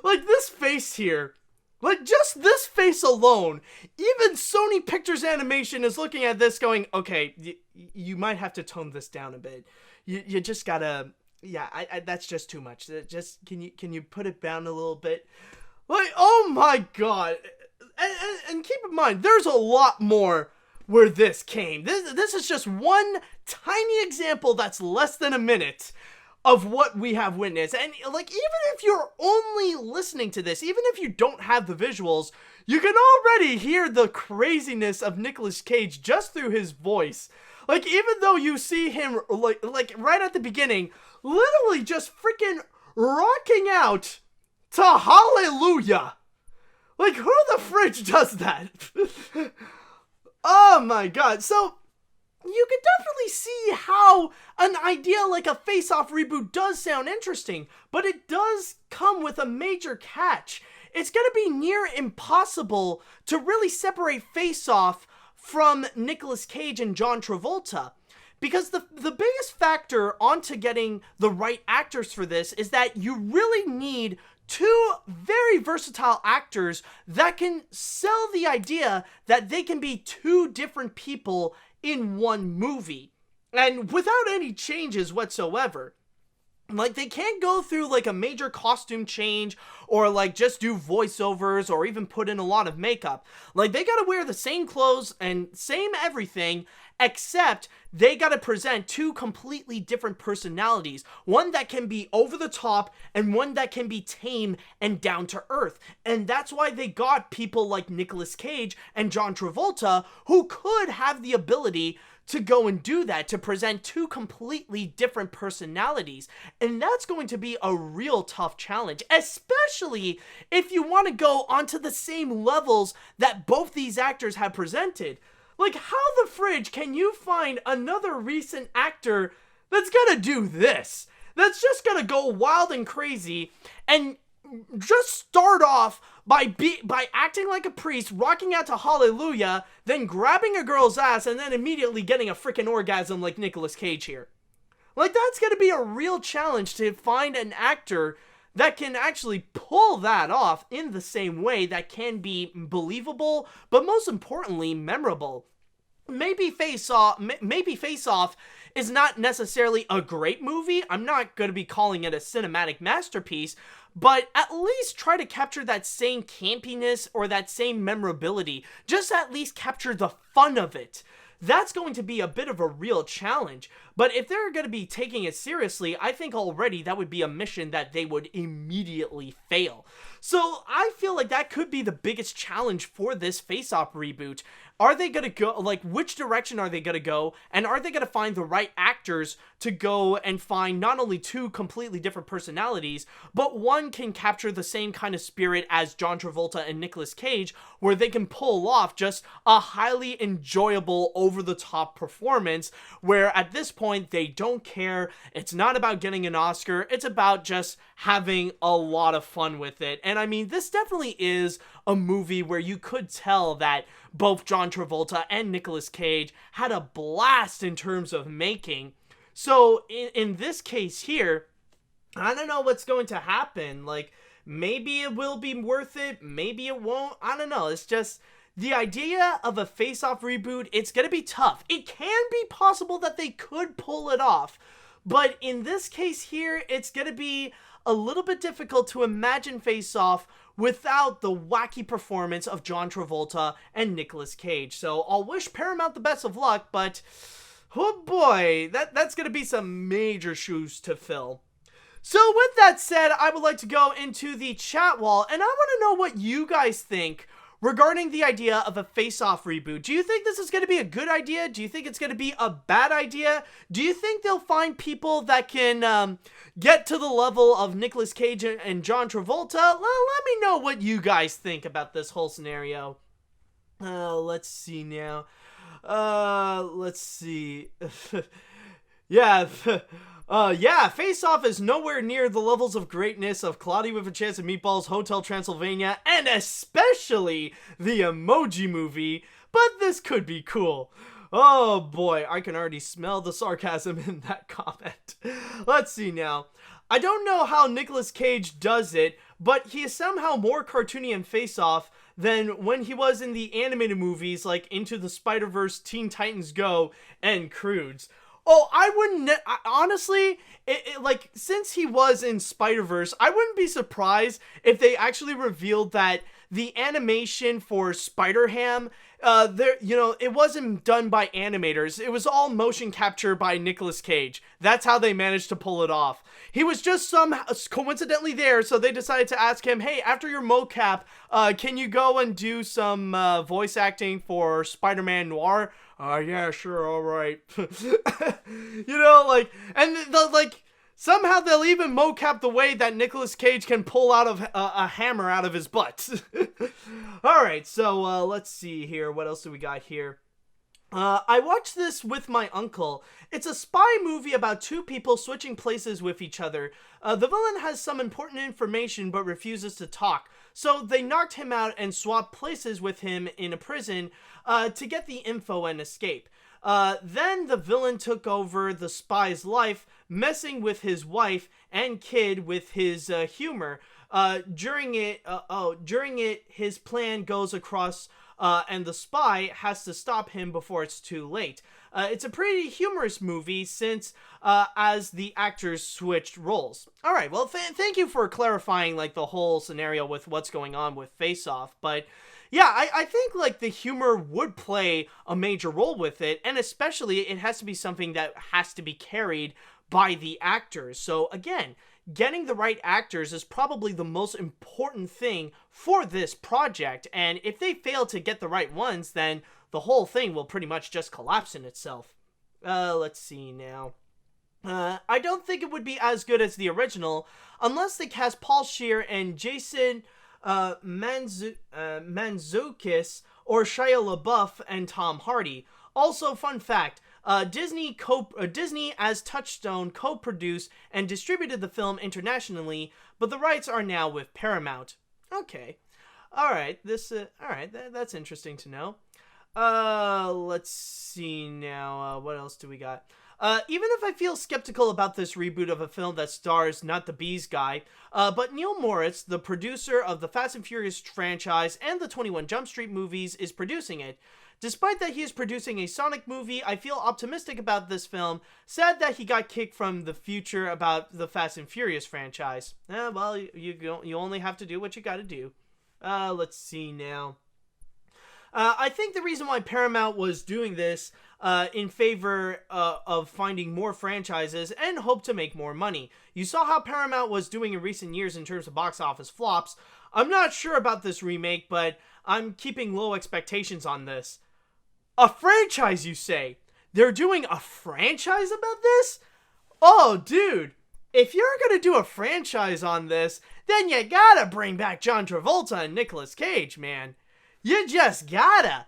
like this face here. Like, just this face alone. Even Sony Pictures Animation is looking at this going, okay, you might have to tone this down a bit. You just gotta, yeah, that's just too much. Just, can you put it down a little bit? Like, oh my god. And keep in mind, there's a lot more where this came. This is just one tiny example that's less than a minute of what we have witnessed. And like, even if you're only listening to this, even if you don't have the visuals, you can already hear the craziness of Nicolas Cage just through his voice. Like, even though you see him like right at the beginning, literally just freaking rocking out to Hallelujah. Like, who the fridge does that? Oh my god. So you can definitely see how an idea like a Face Off reboot does sound interesting, but it does come with a major catch. It's going to be near impossible to really separate Face Off from Nicolas Cage and John Travolta, because the biggest factor onto getting the right actors for this is that you really need two very versatile actors that can sell the idea that they can be two different people in one movie, and without any changes whatsoever. Like, they can't go through like a major costume change or like just do voiceovers or even put in a lot of makeup. Like, they gotta wear the same clothes and same everything, except they gotta present two completely different personalities. One that can be over the top and one that can be tame and down to earth. And that's why they got people like Nicolas Cage and John Travolta, who could have the ability to go and do that, to present two completely different personalities. And that's going to be a real tough challenge, especially if you want to go onto the same levels that both these actors have presented. Like, how the fridge can you find another recent actor that's gonna do this? That's just gonna go wild and crazy and just start off by acting like a priest, rocking out to Hallelujah, then grabbing a girl's ass, and then immediately getting a freaking orgasm like Nicolas Cage here. Like, that's gonna be a real challenge to find an actor that can actually pull that off in the same way that can be believable, but most importantly, memorable. Maybe Face Off is not necessarily a great movie. I'm not going to be calling it a cinematic masterpiece, but at least try to capture that same campiness or that same memorability. Just at least capture the fun of it. That's going to be a bit of a real challenge. But if they're going to be taking it seriously, I think already that would be a mission that they would immediately fail. So I feel like that could be the biggest challenge for this Face Off reboot. Are they going to go, like, which direction are they going to go? And are they going to find the right actors to go and find not only two completely different personalities, but one can capture the same kind of spirit as John Travolta and Nicolas Cage, where they can pull off just a highly enjoyable, over-the-top performance, where at this point, they don't care. It's not about getting an Oscar. It's about just having a lot of fun with it. And I mean, this definitely is a movie where you could tell that both John Travolta and Nicolas Cage had a blast in terms of making. So in this case here, I don't know what's going to happen. Like, maybe it will be worth it, maybe it won't. I don't know. It's just the idea of a Face Off reboot, it's going to be tough. It can be possible that they could pull it off, but in this case here, it's going to be a little bit difficult to imagine Face Off without the wacky performance of John Travolta and Nicolas Cage. So I'll wish Paramount the best of luck, but oh boy, that's going to be some major shoes to fill. So with that said, I would like to go into the chat wall, and I want to know what you guys think regarding the idea of a Face Off reboot. Do you think this is going to be a good idea? Do you think it's going to be a bad idea? Do you think they'll find people that can get to the level of Nicolas Cage and John Travolta? Well, let me know what you guys think about this whole scenario. Let's see now. Let's see. Yeah. Face Off is nowhere near the levels of greatness of Cloudy with a Chance of Meatballs, Hotel Transylvania, and especially the Emoji Movie, but this could be cool. Oh boy, I can already smell the sarcasm in that comment. Let's see now. I don't know how Nicolas Cage does it, but he is somehow more cartoony in Face Off than when he was in the animated movies like Into the Spider-Verse, Teen Titans Go, and Croods. Oh, I wouldn't, honestly, like, since he was in Spider-Verse, I wouldn't be surprised if they actually revealed that the animation for Spider-Ham, it wasn't done by animators. It was all motion capture by Nicolas Cage. That's how they managed to pull it off. He was just somehow coincidentally there, so they decided to ask him, hey, after your mocap, can you go and do some voice acting for Spider-Man Noir? Yeah, sure, alright. Somehow they'll even mocap the way that Nicolas Cage can pull out of a hammer out of his butt. Alright, so let's see here. What else do we got here? I watched this with my uncle. It's a spy movie about two people switching places with each other. The villain has some important information but refuses to talk, so they knocked him out and swapped places with him in a prison to get the info and escape. Then the villain took over the spy's life, messing with his wife and kid with his humor. During it, his plan goes across, and the spy has to stop him before it's too late. It's a pretty humorous movie since as the actors switched roles. All right, well, thank you for clarifying like the whole scenario with what's going on with Face Off, but yeah, I think like the humor would play a major role with it, and especially it has to be something that has to be carried by the actors. So again, getting the right actors is probably the most important thing for this project, and if they fail to get the right ones, then the whole thing will pretty much just collapse in itself. Let's see now. I don't think it would be as good as the original unless they cast Paul Scheer and Jason Mantzoukas or Shia LaBeouf and Tom Hardy. Also, fun fact, Disney as Touchstone co-produced and distributed the film internationally, but the rights are now with Paramount. Okay. Alright, that's interesting to know. Let's see now, what else do we got? Even if I feel skeptical about this reboot of a film that stars not the Bees guy, but Neil Moritz, the producer of the Fast and Furious franchise and the 21 Jump Street movies, is producing it. Despite that he is producing a Sonic movie, I feel optimistic about this film. Sad that he got kicked from the future about the Fast and Furious franchise. Well, you only have to do what you gotta do. Let's see now. I think the reason why Paramount was doing this in favor of finding more franchises and hope to make more money. You saw how Paramount was doing in recent years in terms of box office flops. I'm not sure about this remake, but I'm keeping low expectations on this. A franchise, you say? They're doing a franchise about this? Oh, dude. If you're gonna do a franchise on this, then you gotta bring back John Travolta and Nicolas Cage, man. You just gotta.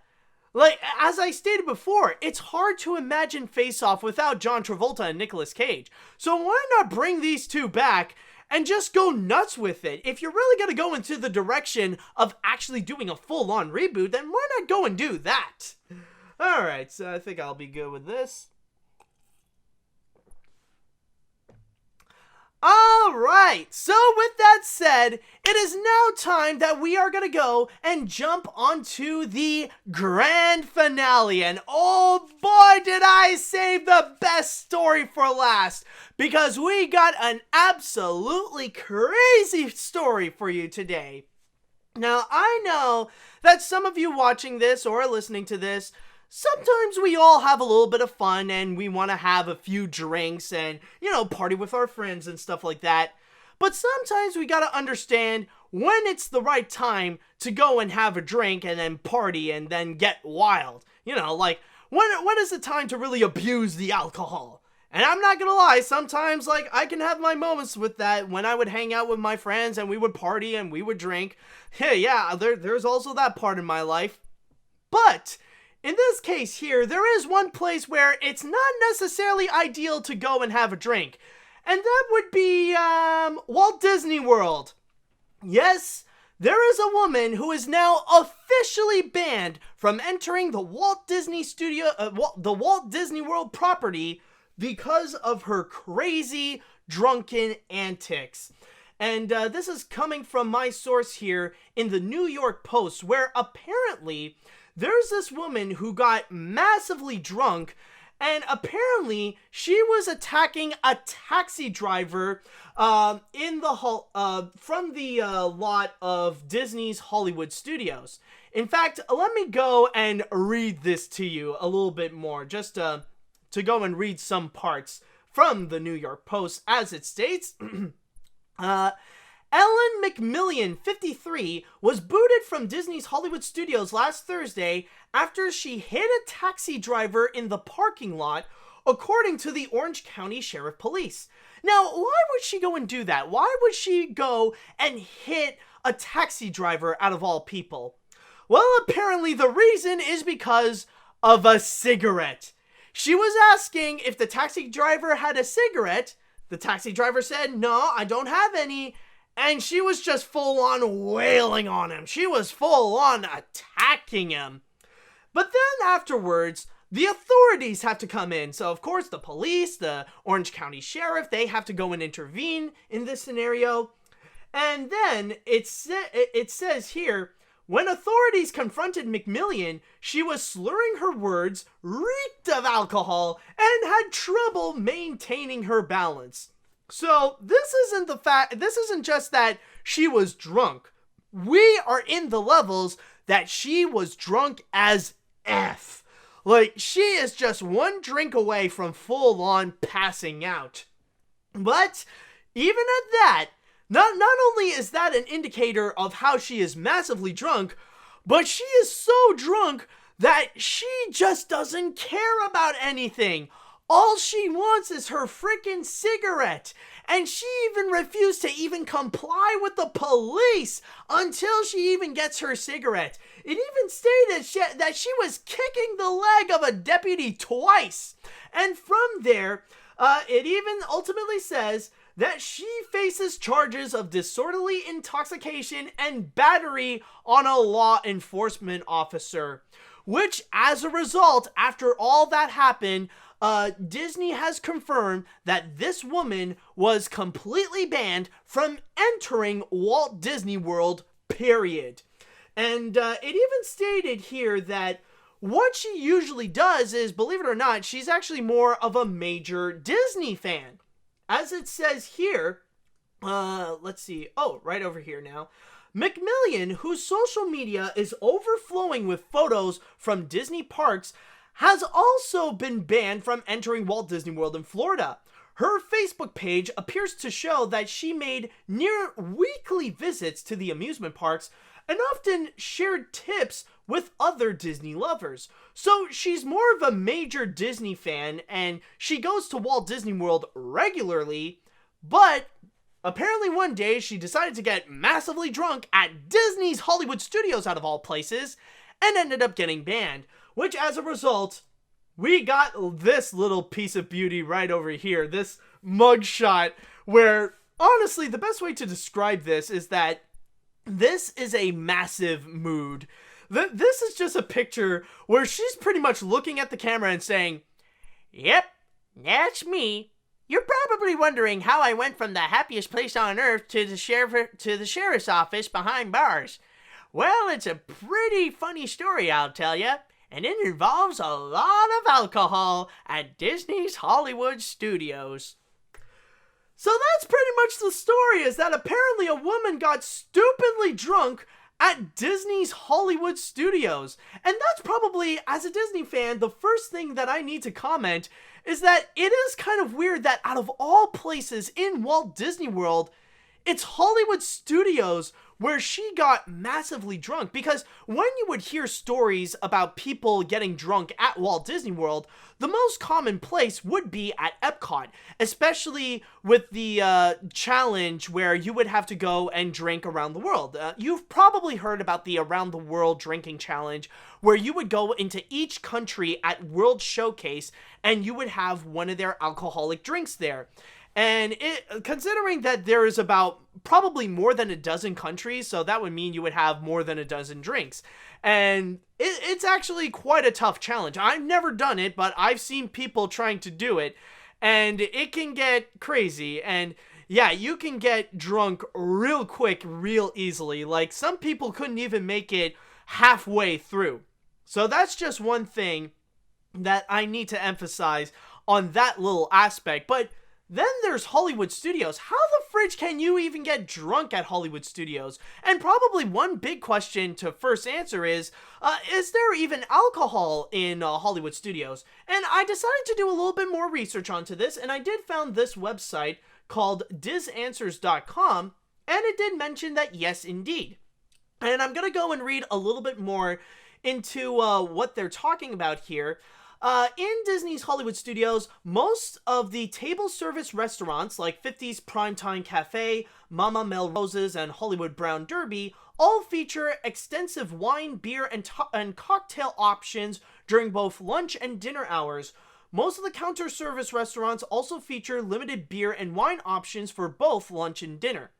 Like, as I stated before, it's hard to imagine Face Off without John Travolta and Nicolas Cage. So why not bring these two back and just go nuts with it? If you're really gonna go into the direction of actually doing a full-on reboot, then why not go and do that? Alright, so I think I'll be good with this. Alright, so with that said, it is now time that we are going to go and jump onto the grand finale. And oh boy, did I save the best story for last, because we got an absolutely crazy story for you today. Now, I know that some of you watching this or listening to this, sometimes we all have a little bit of fun and we want to have a few drinks and, party with our friends and stuff like that. But sometimes we gotta understand when it's the right time to go and have a drink and then party and then get wild. Like, when is the time to really abuse the alcohol? And I'm not gonna lie, sometimes, I can have my moments with that when I would hang out with my friends and we would party and we would drink. Hey, yeah, there's also that part in my life. But in this case here, there is one place where it's not necessarily ideal to go and have a drink. And that would be, Walt Disney World. Yes, there is a woman who is now officially banned from entering the Walt Disney World property because of her crazy drunken antics. And this is coming from my source here in the New York Post, where apparently there's this woman who got massively drunk, and apparently she was attacking a taxi driver from the lot of Disney's Hollywood Studios. In fact, let me go and read this to you a little bit more, just to go and read some parts from the New York Post, as it states. Ellen McMillian, 53, was booted from Disney's Hollywood Studios last Thursday after she hit a taxi driver in the parking lot, according to the Orange County Sheriff Police. Now, why would she go and do that? Why would she go and hit a taxi driver out of all people? Well, apparently the reason is because of a cigarette. She was asking if the taxi driver had a cigarette. The taxi driver said, "No, I don't have any." And she was just full-on wailing on him. She was full-on attacking him. But then afterwards, the authorities have to come in. So, of course, the police, the Orange County Sheriff, they have to go and intervene in this scenario. And then it says here, when authorities confronted McMillian, she was slurring her words, reeked of alcohol, and had trouble maintaining her balance. So this isn't just that she was drunk. We are in the levels that she was drunk as F. Like, she is just one drink away from full-on passing out. But even at that, not only is that an indicator of how she is massively drunk, but she is so drunk that she just doesn't care about anything. All she wants is her freaking cigarette. And she even refused to even comply with the police until she even gets her cigarette. It even stated that she was kicking the leg of a deputy twice. And from there, it even ultimately says that she faces charges of disorderly intoxication and battery on a law enforcement officer. Which, as a result, after all that happened, Disney has confirmed that this woman was completely banned from entering Walt Disney World, period. And it even stated here that what she usually does is, believe it or not, she's actually more of a major Disney fan. As it says here, let's see, right over here now. McMillian, whose social media is overflowing with photos from Disney parks, has also been banned from entering Walt Disney World in Florida. Her Facebook page appears to show that she made near weekly visits to the amusement parks and often shared tips with other Disney lovers. So she's more of a major Disney fan, and she goes to Walt Disney World regularly, but apparently one day she decided to get massively drunk at Disney's Hollywood Studios, out of all places, and ended up getting banned, which as a result, we got this little piece of beauty right over here, this mugshot, where honestly the best way to describe this is that this is a massive mood. This is just a picture where she's pretty much looking at the camera and saying, "Yep, that's me. You're probably wondering how I went from the happiest place on earth to the sheriff's office behind bars. Well, it's a pretty funny story, I'll tell you, and it involves a lot of alcohol at Disney's Hollywood Studios." So that's pretty much the story, is that apparently a woman got stupidly drunk at Disney's Hollywood Studios. And that's probably, as a Disney fan, the first thing that I need to comment is that it is kind of weird that out of all places in Walt Disney World, it's Hollywood Studios where she got massively drunk. Because when you would hear stories about people getting drunk at Walt Disney World, the most common place would be at Epcot, especially with the challenge where you would have to go and drink around the world. You've probably heard about the Around the World Drinking Challenge, where you would go into each country at World Showcase and you would have one of their alcoholic drinks there. And considering that there is about probably more than a dozen countries, so that would mean you would have more than a dozen drinks. And it's actually quite a tough challenge. I've never done it, but I've seen people trying to do it, and it can get crazy. And yeah, you can get drunk real quick, real easily. Like, some people couldn't even make it halfway through. So that's just one thing that I need to emphasize on that little aspect. But then there's Hollywood Studios. How the fridge can you even get drunk at Hollywood Studios? And probably one big question to first answer is there even alcohol in Hollywood Studios? And I decided to do a little bit more research onto this, and I did found this website called disanswers.com, and it did mention that yes, indeed. And I'm going to go and read a little bit more into what they're talking about here. In Disney's Hollywood Studios, most of the table service restaurants like 50's Primetime Cafe, Mama Melrose's, and Hollywood Brown Derby all feature extensive wine, beer, and cocktail options during both lunch and dinner hours. Most of the counter service restaurants also feature limited beer and wine options for both lunch and dinner.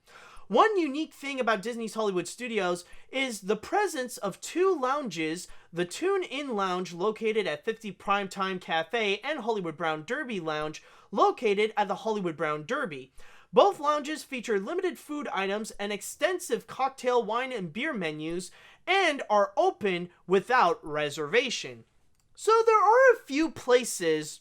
One unique thing about Disney's Hollywood Studios is the presence of two lounges, the Tune-In Lounge located at 50 Primetime Cafe and Hollywood Brown Derby Lounge located at the Hollywood Brown Derby. Both lounges feature limited food items and extensive cocktail, wine, and beer menus, and are open without reservation. So there are a few places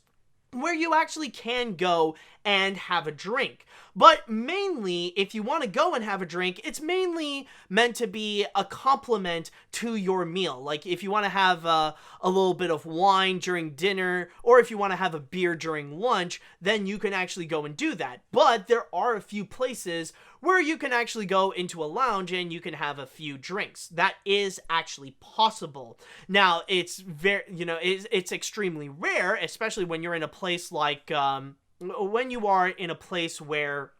where you actually can go and have a drink. But mainly, if you want to go and have a drink, it's mainly meant to be a complement to your meal. Like, if you want to have a little bit of wine during dinner, or if you want to have a beer during lunch, then you can actually go and do that. But there are a few places where you can actually go into a lounge and you can have a few drinks. That is actually possible. Now, it's it's extremely rare, especially when you're in a place like when you are in a place where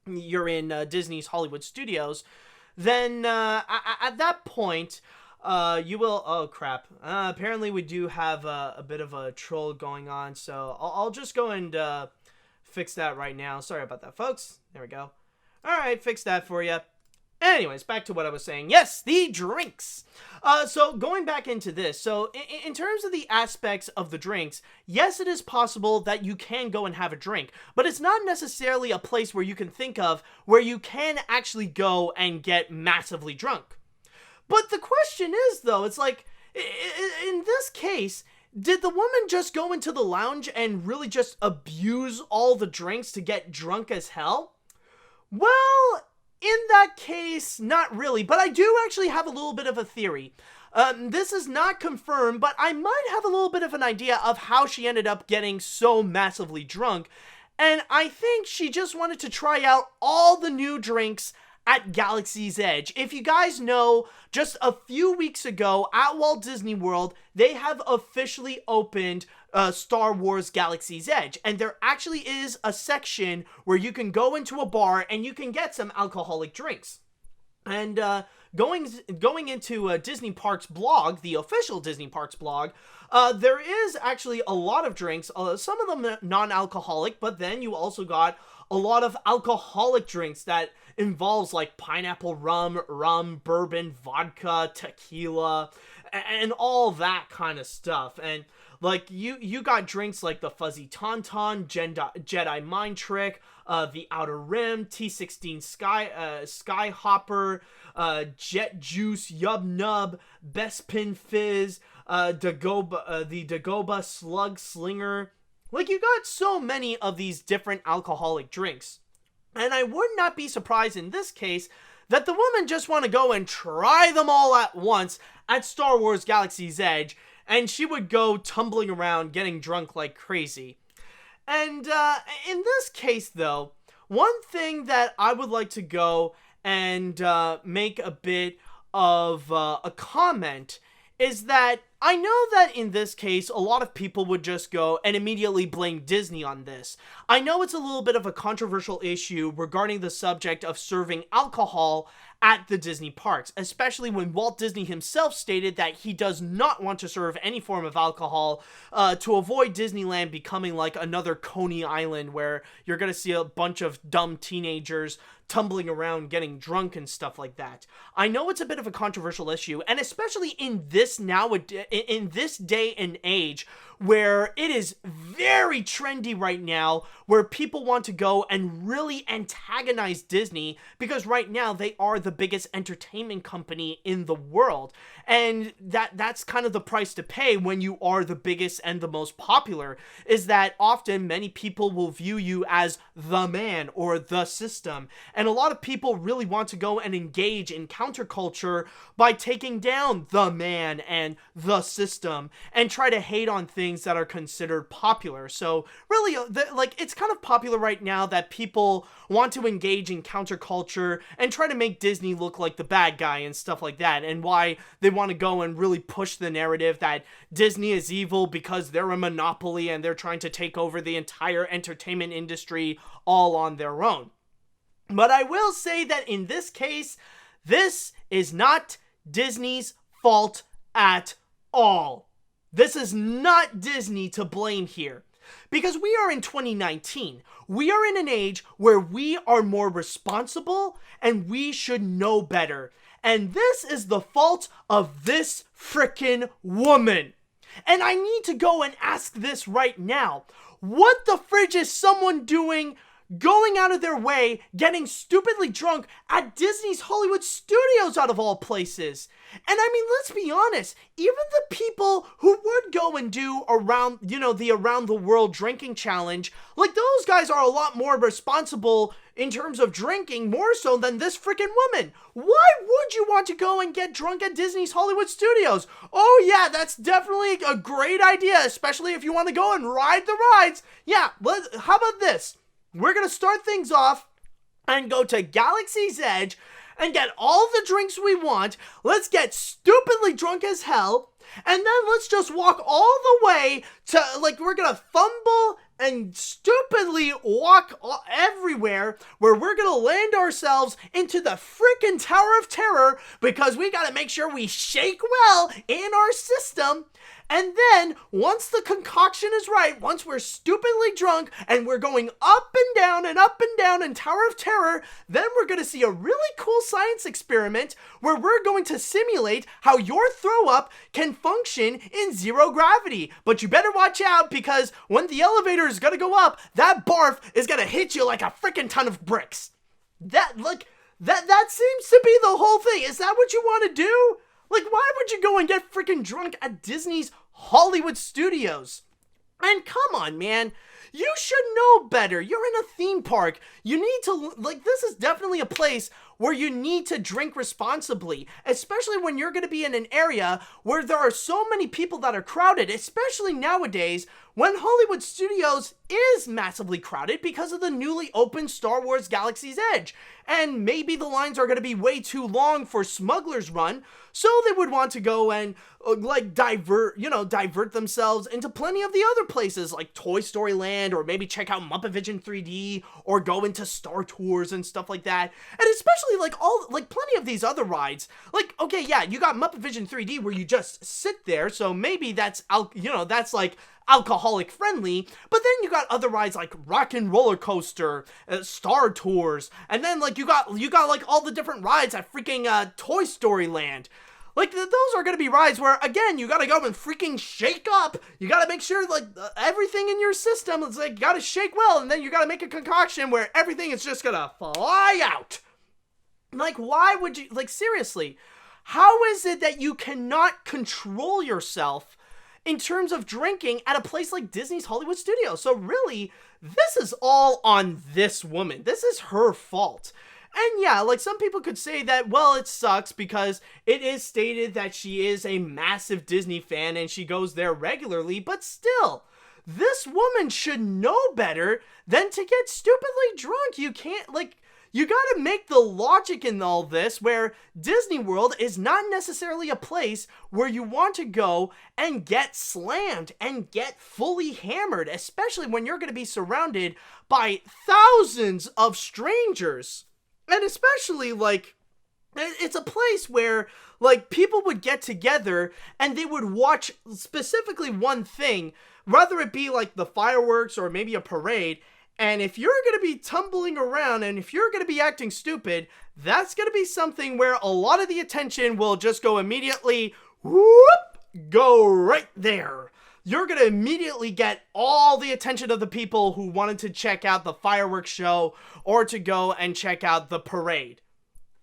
you're in Disney's Hollywood Studios, then at that point, you will... Oh, crap. Apparently we do have a bit of a troll going on, so I'll just go and fix that right now. Sorry about that, folks. There we go. Alright, fix that for you. Anyways, back to what I was saying. Yes, the drinks. So going back into this, so in terms of the aspects of the drinks, yes, it is possible that you can go and have a drink, but it's not necessarily a place where you can think of where you can actually go and get massively drunk. But the question is, though, it's like, in this case, did the woman just go into the lounge and really just abuse all the drinks to get drunk as hell? Well, in that case, not really, but I do actually have a little bit of a theory. This is not confirmed, but I might have a little bit of an idea of how she ended up getting so massively drunk. And I think she just wanted to try out all the new drinks at Galaxy's Edge. If you guys know, just a few weeks ago at Walt Disney World, they have officially opened Star Wars Galaxy's Edge. And there actually is a section where you can go into a bar and you can get some alcoholic drinks. And going into Disney Parks blog, the official Disney Parks blog, there is actually a lot of drinks, some of them non-alcoholic, but then you also got a lot of alcoholic drinks that involves like pineapple rum, bourbon, vodka, tequila, and all that kind of stuff. And like you got drinks like the Fuzzy Tauntaun, Jedi Mind Trick, the Outer Rim, T16 Skyhopper, Jet Juice, Yub Nub, Bespin Fizz, the Dagobah Slug Slinger. Like, you got so many of these different alcoholic drinks. And I would not be surprised in this case that the woman just want to go and try them all at once at Star Wars Galaxy's Edge, and she would go tumbling around getting drunk like crazy. And in this case, though, one thing that I would like to go and make a bit of a comment is that I know that in this case, a lot of people would just go and immediately blame Disney on this. I know it's a little bit of a controversial issue regarding the subject of serving alcohol at the Disney parks, especially when Walt Disney himself stated that he does not want to serve any form of alcohol to avoid Disneyland becoming like another Coney Island where you're going to see a bunch of dumb teenagers tumbling around getting drunk and stuff like that. I know it's a bit of a controversial issue, and especially in this day and age where it is very trendy right now, where people want to go and really antagonize Disney because right now they are the biggest entertainment company in the world, and that's kind of the price to pay when you are the biggest and the most popular, is that often many people will view you as the man or the system, and a lot of people really want to go and engage in counterculture by taking down the man and the system and try to hate on things that are considered popular. So really, it's kind of popular right now that people want to engage in counterculture and try to make Disney look like the bad guy and stuff like that, and why they want to go and really push the narrative that Disney is evil because they're a monopoly and they're trying to take over the entire entertainment industry all on their own. But I will say that in this case, this is not Disney's fault at all. This is not Disney to blame here. Because we are in 2019. We are in an age where we are more responsible and we should know better. And this is the fault of this frickin' woman. And I need to go and ask this right now. What the fridge is someone doing going out of their way, getting stupidly drunk at Disney's Hollywood Studios out of all places? And I mean, let's be honest, even the people who would go and do the around the world drinking challenge, like those guys are a lot more responsible in terms of drinking, more so than this freaking woman. Why would you want to go and get drunk at Disney's Hollywood Studios? Oh yeah, that's definitely a great idea, especially if you want to go and ride the rides. Yeah, how about this? We're going to start things off and go to Galaxy's Edge and get all the drinks we want. Let's get stupidly drunk as hell. And then let's just walk all the way to, we're going to fumble and stupidly walk everywhere where we're going to land ourselves into the freaking Tower of Terror because we got to make sure we shake well in our system. And then, once the concoction is right, once we're stupidly drunk and we're going up and down in Tower of Terror, then we're going to see a really cool science experiment where we're going to simulate how your throw up can function in zero gravity. But you better watch out because when the elevator is going to go up, that barf is going to hit you like a freaking ton of bricks. That seems to be the whole thing. Is that what you want to do? Why would you go and get freaking drunk at Disney's Hollywood Studios? And come on, man. You should know better. You're in a theme park. You need to, this is definitely a place where you need to drink responsibly, especially when you're going to be in an area where there are so many people that are crowded, especially nowadays when Hollywood Studios is massively crowded because of the newly opened Star Wars Galaxy's Edge. And maybe the lines are going to be way too long for Smuggler's Run, so they would want to go and divert themselves into plenty of the other places like Toy Story Land, or maybe check out Muppet Vision 3D, or go into Star Tours and stuff like that. And especially plenty of these other rides. Like, okay, yeah, you got Muppet Vision 3D where you just sit there, so maybe that's like alcoholic friendly, but then you got other rides like Rock and Roller Coaster, Star Tours, and then like you got like all the different rides at freaking Toy Story Land. Like, those are gonna be rides where, again, you gotta go and freaking shake up. You gotta make sure, like, everything in your system is, like, you gotta shake well, and then you gotta make a concoction where everything is just gonna fly out. Like, why would you, like, seriously, how is it that you cannot control yourself in terms of drinking at a place like Disney's Hollywood Studios? So really, this is all on this woman. This is her fault. And yeah, like, some people could say that, well, it sucks because it is stated that she is a massive Disney fan and she goes there regularly, but still, this woman should know better than to get stupidly drunk. You can't, like, you gotta make the logic in all this where Disney World is not necessarily a place where you want to go and get slammed and get fully hammered, especially when you're gonna be surrounded by thousands of strangers. And especially, like, it's a place where, like, people would get together and they would watch specifically one thing, whether it be, like, the fireworks or maybe a parade. And if you're going to be tumbling around and if you're going to be acting stupid, that's going to be something where a lot of the attention will just go immediately, go right there. You're going to immediately get all the attention of the people who wanted to check out the fireworks show or to go and check out the parade.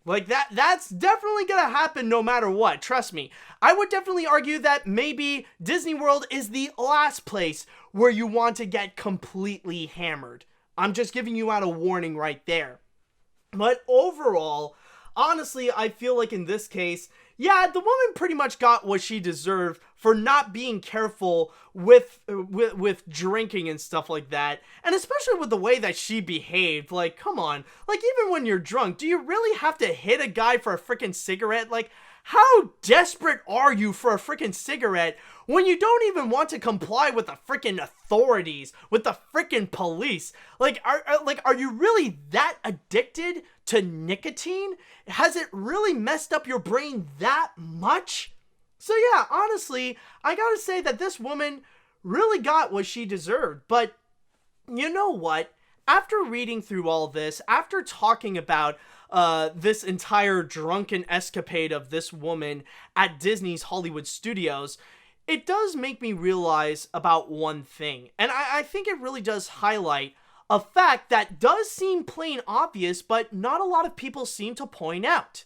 Like, that's definitely going to happen no matter what, trust me. I would definitely argue that maybe Disney World is the last place where you want to get completely hammered. I'm just giving you out a warning right there. But overall, honestly, I feel like in this case, yeah, the woman pretty much got what she deserved for not being careful with drinking and stuff like that. And especially with the way that she behaved. Like, come on. Like, even when you're drunk, do you really have to hit a guy for a freaking cigarette? Like, how desperate are you for a freaking cigarette when you don't even want to comply with the freaking authorities, with the freaking police? Like, are you really that addicted to nicotine? Has it really messed up your brain that much? So yeah, honestly, I gotta say that this woman really got what she deserved. But you know what? After reading through all this, after talking about this entire drunken escapade of this woman at Disney's Hollywood Studios, it does make me realize about one thing. And I think it really does highlight a fact that does seem plain obvious, but not a lot of people seem to point out.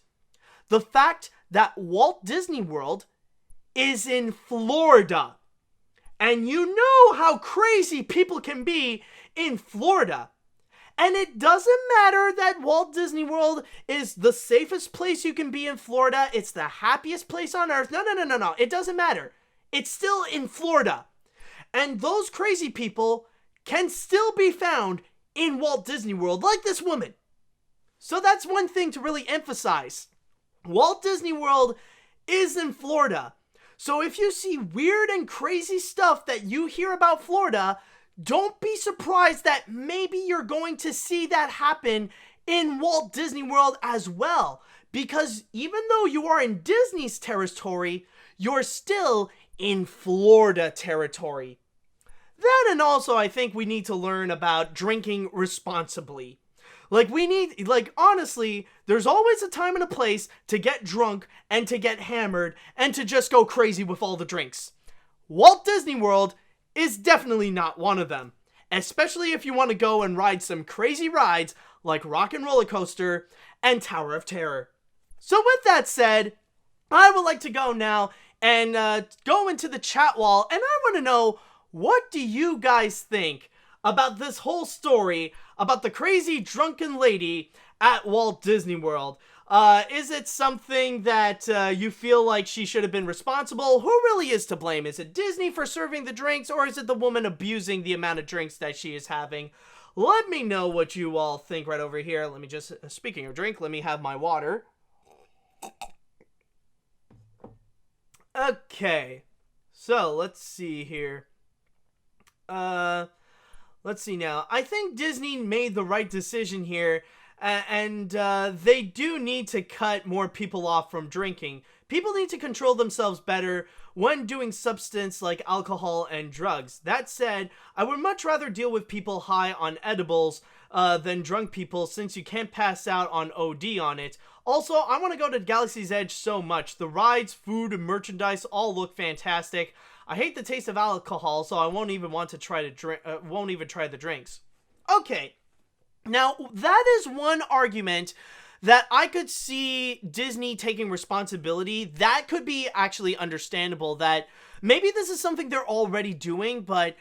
The fact that Walt Disney World is in Florida. And you know how crazy people can be in Florida. And it doesn't matter that Walt Disney World is the safest place you can be in Florida. It's the happiest place on earth. No. It doesn't matter. It's still in Florida. And those crazy people can still be found in Walt Disney World, like this woman. So that's one thing to really emphasize. Walt Disney World is in Florida. So if you see weird and crazy stuff that you hear about Florida, don't be surprised that maybe you're going to see that happen in Walt Disney World as well. Because even though you are in Disney's territory, you're still in Florida territory. That, and also I think we need to learn about drinking responsibly. Honestly, there's always a time and a place to get drunk and to get hammered and to just go crazy with all the drinks. Walt Disney World is definitely not one of them. Especially if you want to go and ride some crazy rides like Rock and Roller Coaster and Tower of Terror. So with that said, I would like to go now and go into the chat wall, and I want to know, what do you guys think about this whole story about the crazy drunken lady at Walt Disney World. Is it something that you feel like she should have been responsible? Who really is to blame? Is it Disney for serving the drinks, or is it the woman abusing the amount of drinks that she is having? Let me know what you all think right over here. Let me just, speaking of drink, let me have my water. Okay, so let's see here. Let's see now. I think Disney made the right decision here, and they do need to cut more people off from drinking. People need to control themselves better when doing substance like alcohol and drugs. That said, I would much rather deal with people high on edibles than drunk people, since you can't pass out on OD on it. Also, I want to go to Galaxy's Edge so much. The rides, food, and merchandise all look fantastic. I hate the taste of alcohol, so I won't even want to try to drink. Won't even try the drinks. Okay, now that is one argument that I could see Disney taking responsibility. That could be actually understandable. That maybe this is something they're already doing, but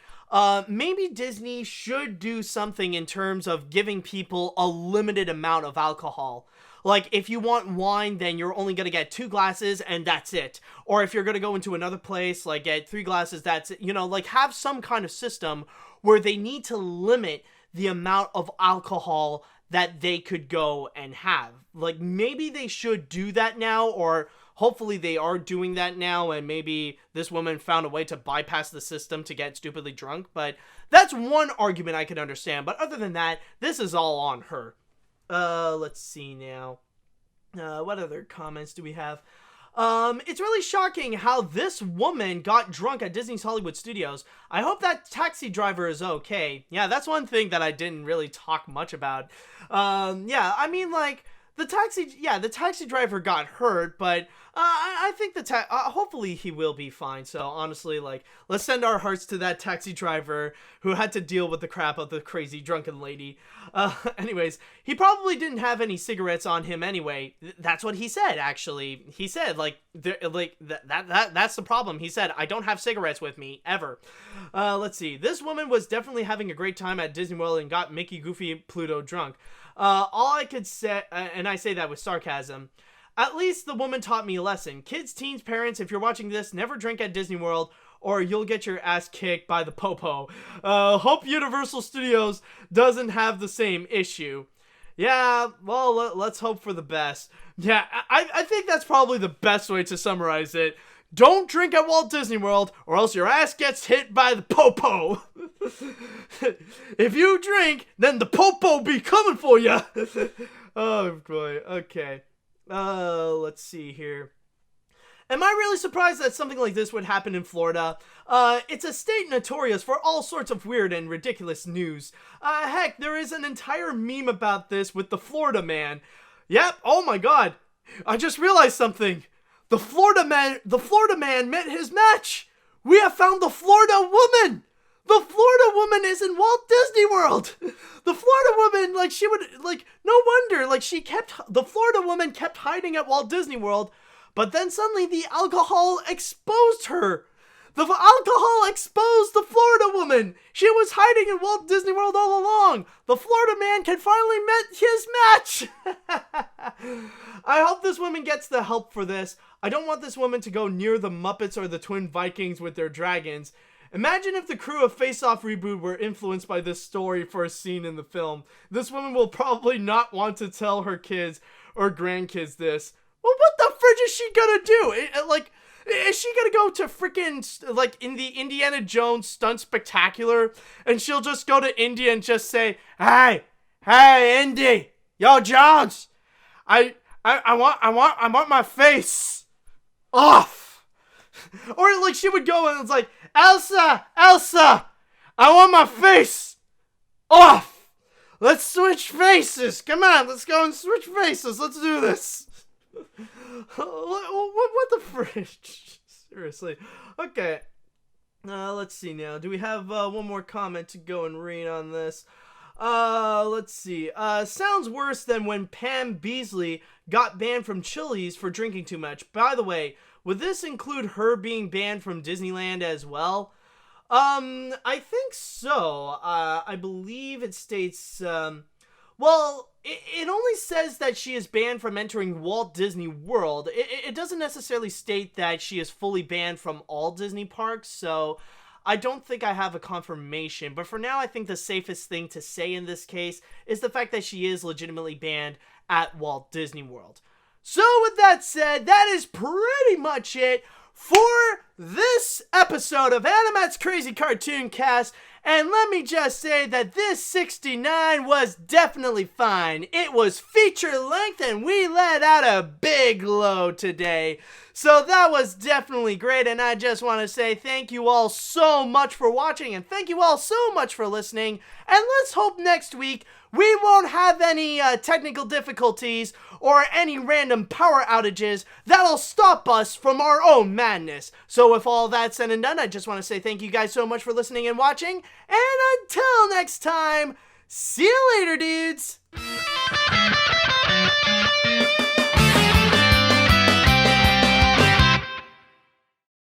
maybe Disney should do something in terms of giving people a limited amount of alcohol. Like, if you want wine, then you're only going to get 2 glasses and that's it. Or if you're going to go into another place, like, get 3 glasses, that's it. You know, like, have some kind of system where they need to limit the amount of alcohol that they could go and have. Like, maybe they should do that now, or hopefully they are doing that now, and maybe this woman found a way to bypass the system to get stupidly drunk. But that's one argument I can understand. But other than that, this is all on her. Let's see now. What other comments do we have? It's really shocking how this woman got drunk at Disney's Hollywood Studios. I hope that taxi driver is okay. Yeah, that's one thing that I didn't really talk much about. Yeah, I mean, like, the taxi driver got hurt, but I think hopefully he will be fine. So honestly, like, let's send our hearts to that taxi driver who had to deal with the crap of the crazy drunken lady. Anyways, he probably didn't have any cigarettes on him anyway. That's what he said, actually. He said, that's the problem. He said, I don't have cigarettes with me, ever. Let's see. This woman was definitely having a great time at Disney World and got Mickey, Goofy, Pluto drunk. All I could say, and I say that with sarcasm, at least the woman taught me a lesson. Kids, teens, parents, if you're watching this, never drink at Disney World, or you'll get your ass kicked by the popo. Hope Universal Studios doesn't have the same issue. Yeah, well, let's hope for the best. Yeah, I think that's probably the best way to summarize it. Don't drink at Walt Disney World, or else your ass gets hit by the popo. If you drink, then the popo be coming for you. Oh boy, okay. Let's see here. Am I really surprised that something like this would happen in Florida? It's a state notorious for all sorts of weird and ridiculous news. Heck, there is an entire meme about this with the Florida man. Yep, oh my god. I just realized something. The Florida man met his match. We have found the Florida woman. The Florida woman is in Walt Disney World. The Florida woman, like, she would, like, no wonder, like, the Florida woman kept hiding at Walt Disney World, but then suddenly the alcohol exposed her. The alcohol exposed the Florida woman. She was hiding in Walt Disney World all along. The Florida man can finally met his match. I hope this woman gets the help for this. I don't want this woman to go near the Muppets or the Twin Vikings with their dragons. Imagine if the crew of Face Off Reboot were influenced by this story for a scene in the film. This woman will probably not want to tell her kids or grandkids this. Well, what the fridge is she gonna do? Is she gonna go to freaking, like, in the Indiana Jones Stunt Spectacular, and she'll just go to Indy and just say, Hey, Indy, yo, Jones, I want my face off. Or, like, she would go and it's like, Elsa, I want my face off. Let's switch faces. Come on, let's go and switch faces. Let's do this. What the fridge? Seriously. Okay. Let's see now. Do we have one more comment to go and read on this? Let's see. Sounds worse than when Pam Beesly got banned from Chili's for drinking too much. By the way, would this include her being banned from Disneyland as well? I think so. I believe it states, well, it only says that she is banned from entering Walt Disney World. It doesn't necessarily state that she is fully banned from all Disney parks, so I don't think I have a confirmation. But for now, I think the safest thing to say in this case is the fact that she is legitimately banned at Walt Disney World. So with that said, that is pretty much it for this episode of AniMat's Crazy Cartoon Cast. And let me just say that this 69 was definitely fine. It was feature length and we let out a big load today. So that was definitely great, and I just want to say thank you all so much for watching, and thank you all so much for listening, and let's hope next week we won't have any technical difficulties or any random power outages that'll stop us from our own madness. So with all that said and done, I just want to say thank you guys so much for listening and watching, and until next time, see you later, dudes!